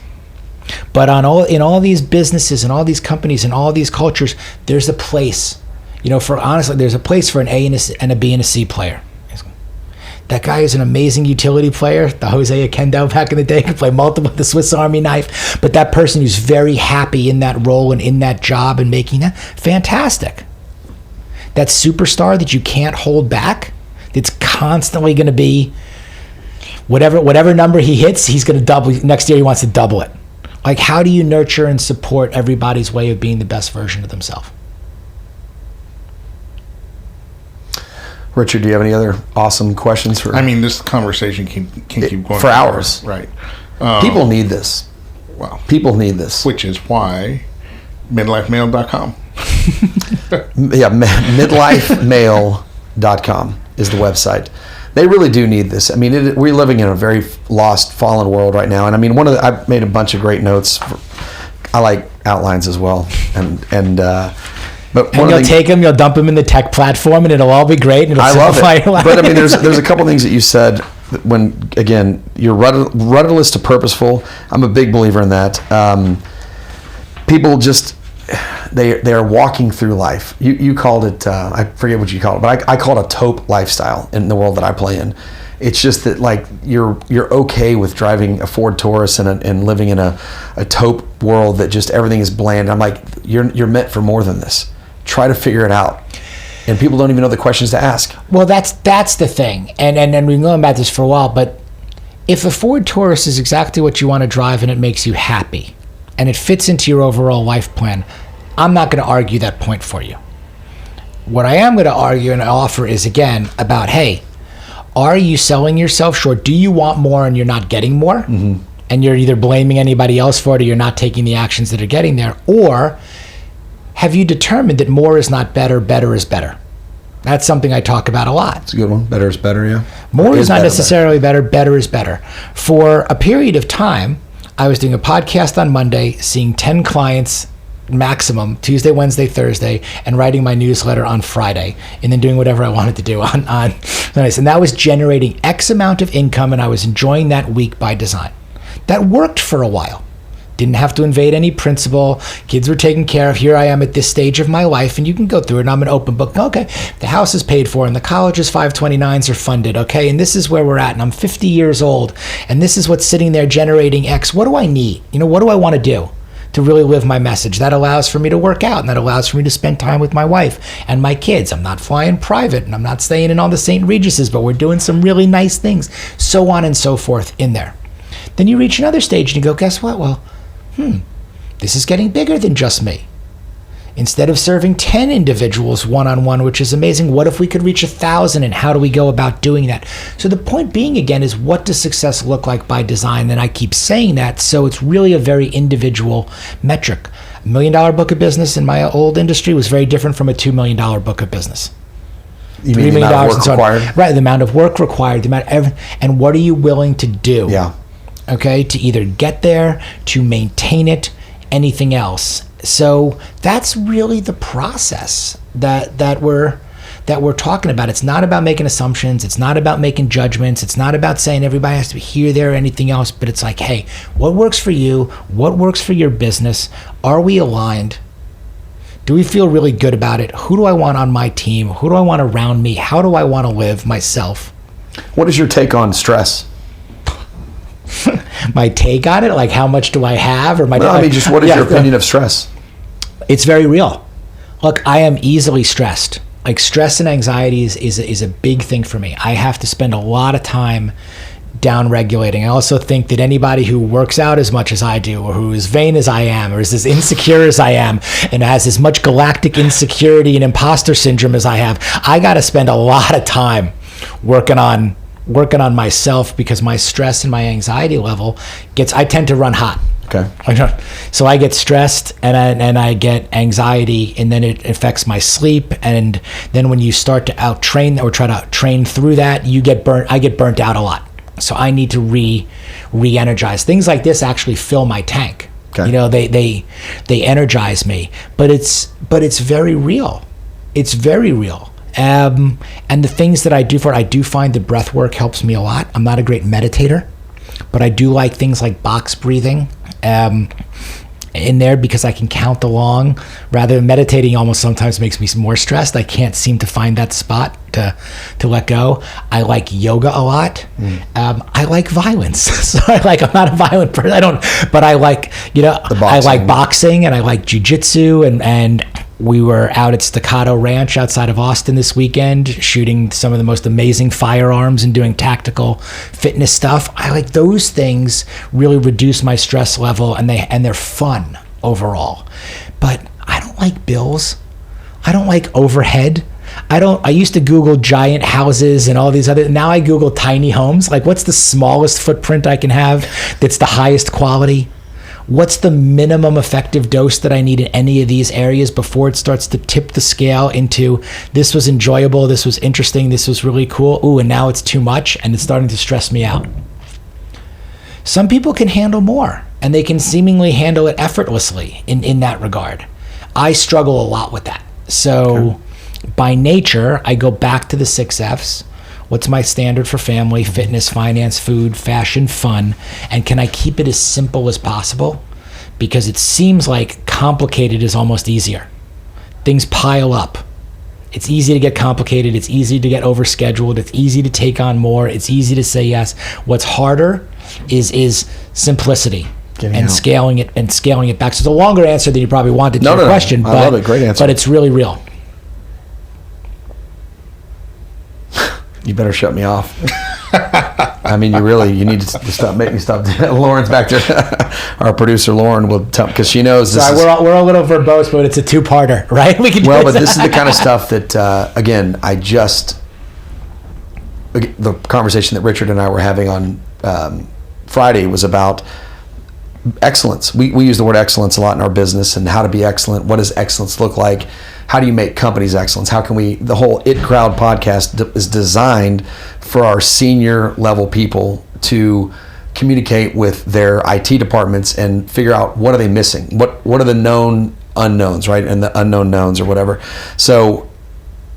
But in all these businesses and all these companies and all these cultures, there's a place. There's a place for an A and a B and a C player. That guy is an amazing utility player. The Jose Kendo back in the day could play multiple, the Swiss Army knife. But that person who's very happy in that role and in that job and making that, fantastic. That superstar that you can't hold back, that's constantly going to be, whatever number he hits, he's going to double. Next year he wants to double it. Like, how do you nurture and support everybody's way of being the best version of themselves? Richard, do you have any other awesome questions for? This conversation can keep going for hours. Right. People need this. Wow. People need this. Which is why midlifemale.com. Yeah, midlifemale.com is the website. They really do need this. We're living in a very lost, fallen world right now. And I've made a bunch of great notes. I like outlines as well. But you'll take them, you'll dump them in the tech platform, and it'll all be great. And I love it. Your life. But there's a couple things that you said when, again, you're rudderless to purposeful. I'm a big believer in that. People just, they are walking through life. You called it, I forget what you called it, but I call it a taupe lifestyle in the world that I play in. It's just that like you're okay with driving a Ford Taurus and living in a taupe world that just everything is bland. I'm like, you're meant for more than this. Try to figure it out. And people don't even know the questions to ask. Well, that's the thing. And we've been going about this for a while, but if a Ford Taurus is exactly what you want to drive and it makes you happy and it fits into your overall life plan, I'm not going to argue that point for you. What I am going to argue and offer is, again, about, hey, are you selling yourself short? Do you want more and you're not getting more? Mm-hmm. And you're either blaming anybody else for it or you're not taking the actions that are getting there? Or have you determined that more is not better, better is better? That's something I talk about a lot. It's a good one. Better is better, yeah. More is not necessarily better, better is better. For a period of time, I was doing a podcast on Monday, seeing 10 clients maximum, Tuesday, Wednesday, Thursday, and writing my newsletter on Friday, and then doing whatever I wanted to do on Sundays. And that was generating X amount of income, and I was enjoying that week by design. That worked for a while. Didn't have to invade any principle. Kids were taken care of. Here I am at this stage of my life, and you can go through it, and I'm an open book. Okay, the house is paid for, and the college's 529s are funded, okay, and this is where we're at, and I'm 50 years old, and this is what's sitting there generating X. What do I need? What do I want to do to really live my message? That allows for me to work out, and that allows for me to spend time with my wife and my kids. I'm not flying private, and I'm not staying in all the St. Regis's, but we're doing some really nice things, so on and so forth in there. Then you reach another stage, and you go, guess what? Well, this is getting bigger than just me. Instead of serving 10 individuals one-on-one, which is amazing, what if we could reach 1,000, and how do we go about doing that? So the point being, again, is what does success look like by design? And I keep saying that, so it's really a very individual metric. $1 million book of business in my old industry was very different from a $2 million book of business. You mean the amount of work required? Right, the amount of work required, and what are you willing to do? Yeah. Okay, to either get there, to maintain it, anything else. So that's really the process that we're talking about. It's not about making assumptions. It's not about making judgments. It's not about saying everybody has to be here, there, or anything else. But it's like, hey, what works for you? What works for your business? Are we aligned? Do we feel really good about it? Who do I want on my team? Who do I want around me? How do I want to live myself? What is your take on stress? My take on it, like how much do I have, or my? No, I mean, just what is your opinion of stress? It's very real. Look, I am easily stressed. Like stress and anxiety is a big thing for me. I have to spend a lot of time down regulating. I also think that anybody who works out as much as I do, or who is vain as I am, or is as insecure as I am, and has as much galactic insecurity and imposter syndrome as I have, I got to spend a lot of time working on myself, because my stress and my anxiety level I tend to run hot. Okay. So I get stressed and I get anxiety, and then it affects my sleep. And then when you start to out-train or try to train through that, I get burnt out a lot. So I need to re-energize. Things like this actually fill my tank. Okay. They energize me. But it's very real. It's very real. And the things that I do for it, I do find the breath work helps me a lot. I'm not a great meditator, but I do like things like box breathing in there, because I can count along. Rather than meditating, almost sometimes makes me more stressed. I can't seem to find that spot to let go. I like yoga a lot. I like violence. So I'm not a violent person. But I like, I like boxing, and I like jujitsu, and we were out at Staccato Ranch outside of Austin this weekend, shooting some of the most amazing firearms and doing tactical fitness stuff. I like those things. Really reduce my stress level, and they're fun overall. But I don't like bills. I don't like overhead. I used to Google giant houses and all these other. Now I Google tiny homes. Like, what's the smallest footprint I can have that's the highest quality? What's the minimum effective dose that I need in any of these areas before it starts to tip the scale into this was enjoyable, this was interesting, this was really cool, ooh, and now it's too much and it's starting to stress me out. Some people can handle more, and they can seemingly handle it effortlessly in that regard. I struggle a lot with that. So by nature, I go back to the 6 F's. What's my standard for family, fitness, finance, food, fashion, fun? And can I keep it as simple as possible? Because it seems like complicated is almost easier. Things pile up. It's easy to get complicated. It's easy to get overscheduled. It's easy to take on more. It's easy to say yes. What's harder is simplicity and scaling it back. So it's a longer answer than you probably wanted to your question. I love it. Great answer. But it's really real. You better shut me off. I mean, you need to make me stop. Lauren's back there. Our producer Lauren will tell, because she knows this. We're a little verbose, but it's a two-parter, right? We can. But this is the kind of stuff that, again, the conversation that Richard and I were having on Friday was about excellence. We use the word excellence a lot in our business, and how to be excellent. What does excellence look like? How do you make companies excellence? How can the whole It Crowd podcast is designed for our senior level people to communicate with their IT departments and figure out what are they missing? What are the known unknowns, right? And the unknown knowns or whatever. So,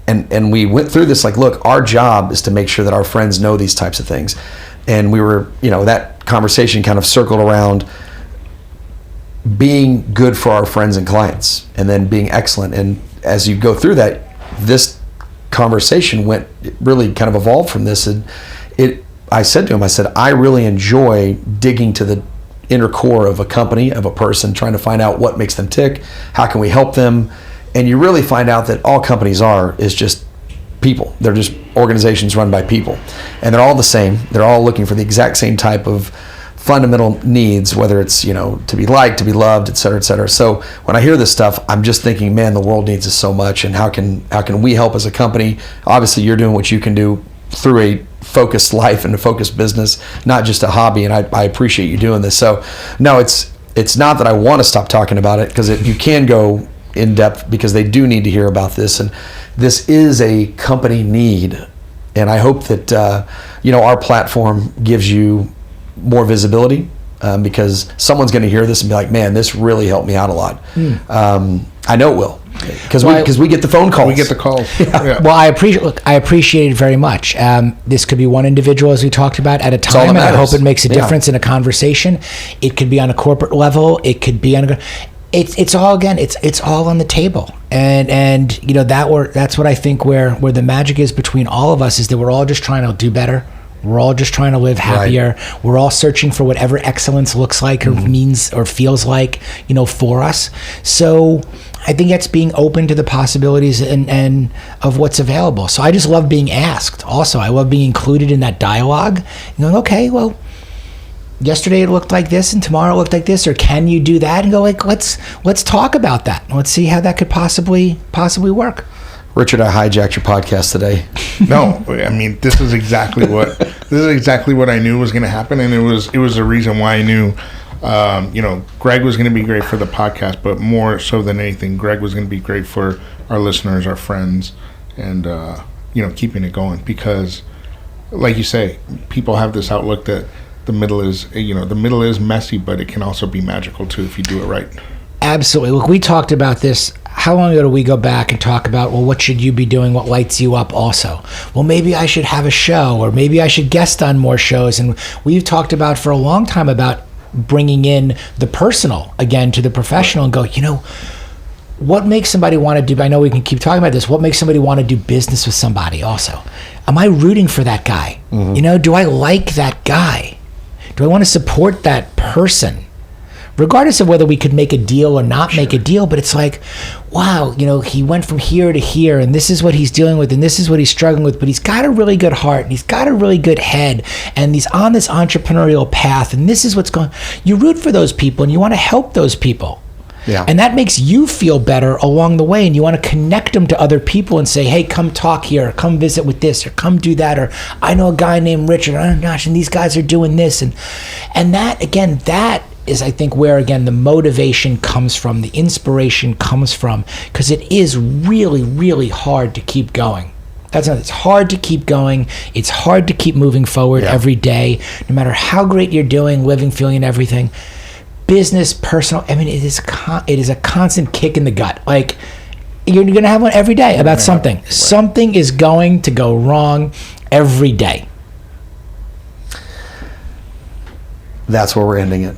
and we went through this, like, look, our job is to make sure that our friends know these types of things. And we were, that conversation kind of circled around being good for our friends and clients, and then being excellent. And as you go through that, this conversation really kind of evolved from this. And I said to him, I really enjoy digging to the inner core of a company, of a person, trying to find out what makes them tick, how can we help them. And you really find out that all companies is just people. They're just organizations run by people, and they're all the same. They're all looking for the exact same type of fundamental needs, whether it's, to be liked, to be loved, et cetera, et cetera. So when I hear this stuff, I'm just thinking, man, the world needs us so much, and how can we help as a company? Obviously, you're doing what you can do through a focused life and a focused business, not just a hobby, and I appreciate you doing this. So no, it's not that I want to stop talking about it, because you can go in depth, because they do need to hear about this, and this is a company need. And I hope that our platform gives you more visibility, because someone's going to hear this and be like, man, this really helped me out a lot. I know it will, because we get the phone calls. We get the calls. Yeah. Well, I appreciate it very much. This could be one individual, as we talked about, at a time, and I hope it makes a difference in a conversation. It could be on a corporate level. It could be on it's all, again, it's all on the table. And that's what I think where the magic is between all of us, is that we're all just trying to do better. We're all just trying to live happier. Right. We're all searching for whatever excellence looks like or means or feels like, for us. So I think that's being open to the possibilities and of what's available. So I just love being asked. Also, I love being included in that dialogue. And going, okay, well, yesterday it looked like this and tomorrow it looked like this, or can you do that? And go, like, let's talk about that. Let's see how that could possibly work. Richard, I hijacked your podcast today. No, I mean, this is exactly what I knew was going to happen, and it was a reason why I knew, Greg was going to be great for the podcast, but more so than anything, Greg was going to be great for our listeners, our friends, and keeping it going. Because, like you say, people have this outlook that the middle is messy, but it can also be magical too if you do it right. Absolutely. Look, we talked about this. How long ago did we go back and talk about, well, what should you be doing? What lights you up also? Well, maybe I should have a show, or maybe I should guest on more shows. And we've talked about for a long time about bringing in the personal again to the professional and go, what makes somebody want to do, I know we can keep talking about this, what makes somebody want to do business with somebody also? Am I rooting for that guy? Mm-hmm. Do I like that guy? Do I want to support that person? Regardless of whether we could make a deal or not make a deal, but it's like, wow, he went from here to here, and this is what he's dealing with, and this is what he's struggling with, but he's got a really good heart, and he's got a really good head, and he's on this entrepreneurial path, and this is what's going. You root for those people, and you want to help those people. Yeah. And that makes you feel better along the way, and you want to connect them to other people and say, hey, come talk here, or come visit with this, or come do that, or I know a guy named Richard, oh gosh, and these guys are doing this, and that, again, that is, I think, where, again, the motivation comes from, the inspiration comes from, because it is really, really hard to keep going. It's hard to keep going. It's hard to keep moving forward every day, no matter how great you're doing, living, feeling, everything. Business, personal, it is a constant kick in the gut. Like, you're going to have one every day about something. Right. Something is going to go wrong every day. That's where we're ending it.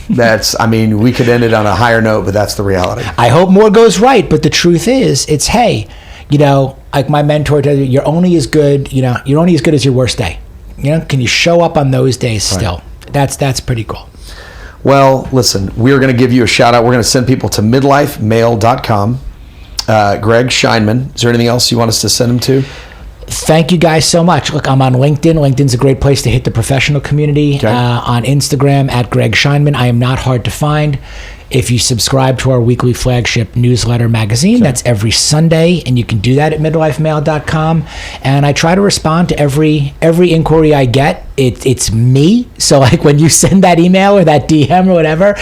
We could end it on a higher note, but that's the reality. I hope more goes right, but the truth is, it's, hey, like my mentor tells you, you're only as good as your worst day. Can you show up on those days still? Right. That's pretty cool. Well, listen, we're going to give you a shout out. We're going to send people to midlifemale.com. Greg Scheinman. Is there anything else you want us to send them to? Thank you guys so much. Look, I'm on LinkedIn. LinkedIn's a great place to hit the professional community. Okay. On Instagram at Greg Scheinman. I am not hard to find. If you subscribe to our weekly flagship newsletter magazine, that's every Sunday, and you can do that at midlifemale.com. And I try to respond to every inquiry I get. It's me. So like when you send that email or that DM or whatever,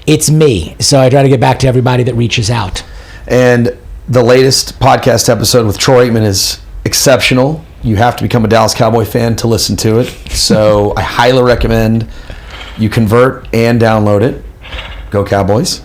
it's me. So I try to get back to everybody that reaches out. And the latest podcast episode with Troy Aikman is exceptional. You have to become a Dallas Cowboy fan to listen to it. So I highly recommend you convert and download it. Go Cowboys.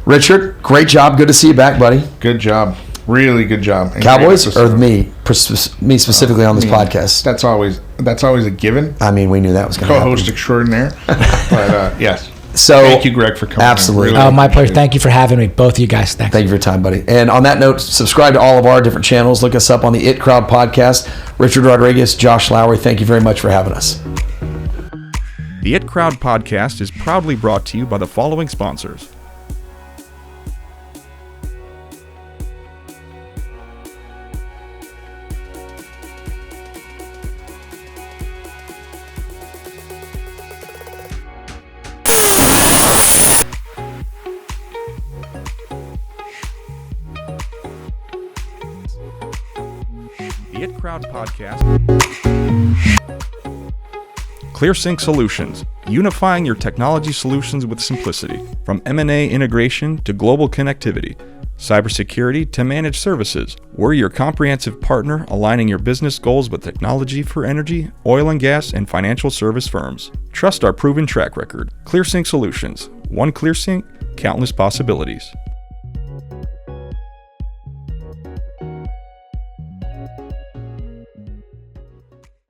Richard, great job. Good to see you back, buddy. Good job. Really good job. And Cowboys or me specifically on this podcast? That's always a given. We knew that was going to happen. Co-host extraordinaire. But yes. So thank you, Greg, for coming. Absolutely. Really my pleasure. Thank you for having me, both of you guys. Thanks. Thank you for your time, buddy. And on that note, subscribe to all of our different channels. Look us up on the It Crowd podcast. Richard Rodriguez, Josh Lowrey, thank you very much for having us. The It Crowd podcast is proudly brought to you by the following sponsors. The It Crowd podcast. ClearSync Solutions, unifying your technology solutions with simplicity. From M&A integration to global connectivity, cybersecurity to managed services, we're your comprehensive partner aligning your business goals with technology for energy, oil and gas, and financial service firms. Trust our proven track record. ClearSync Solutions. One ClearSync, countless possibilities.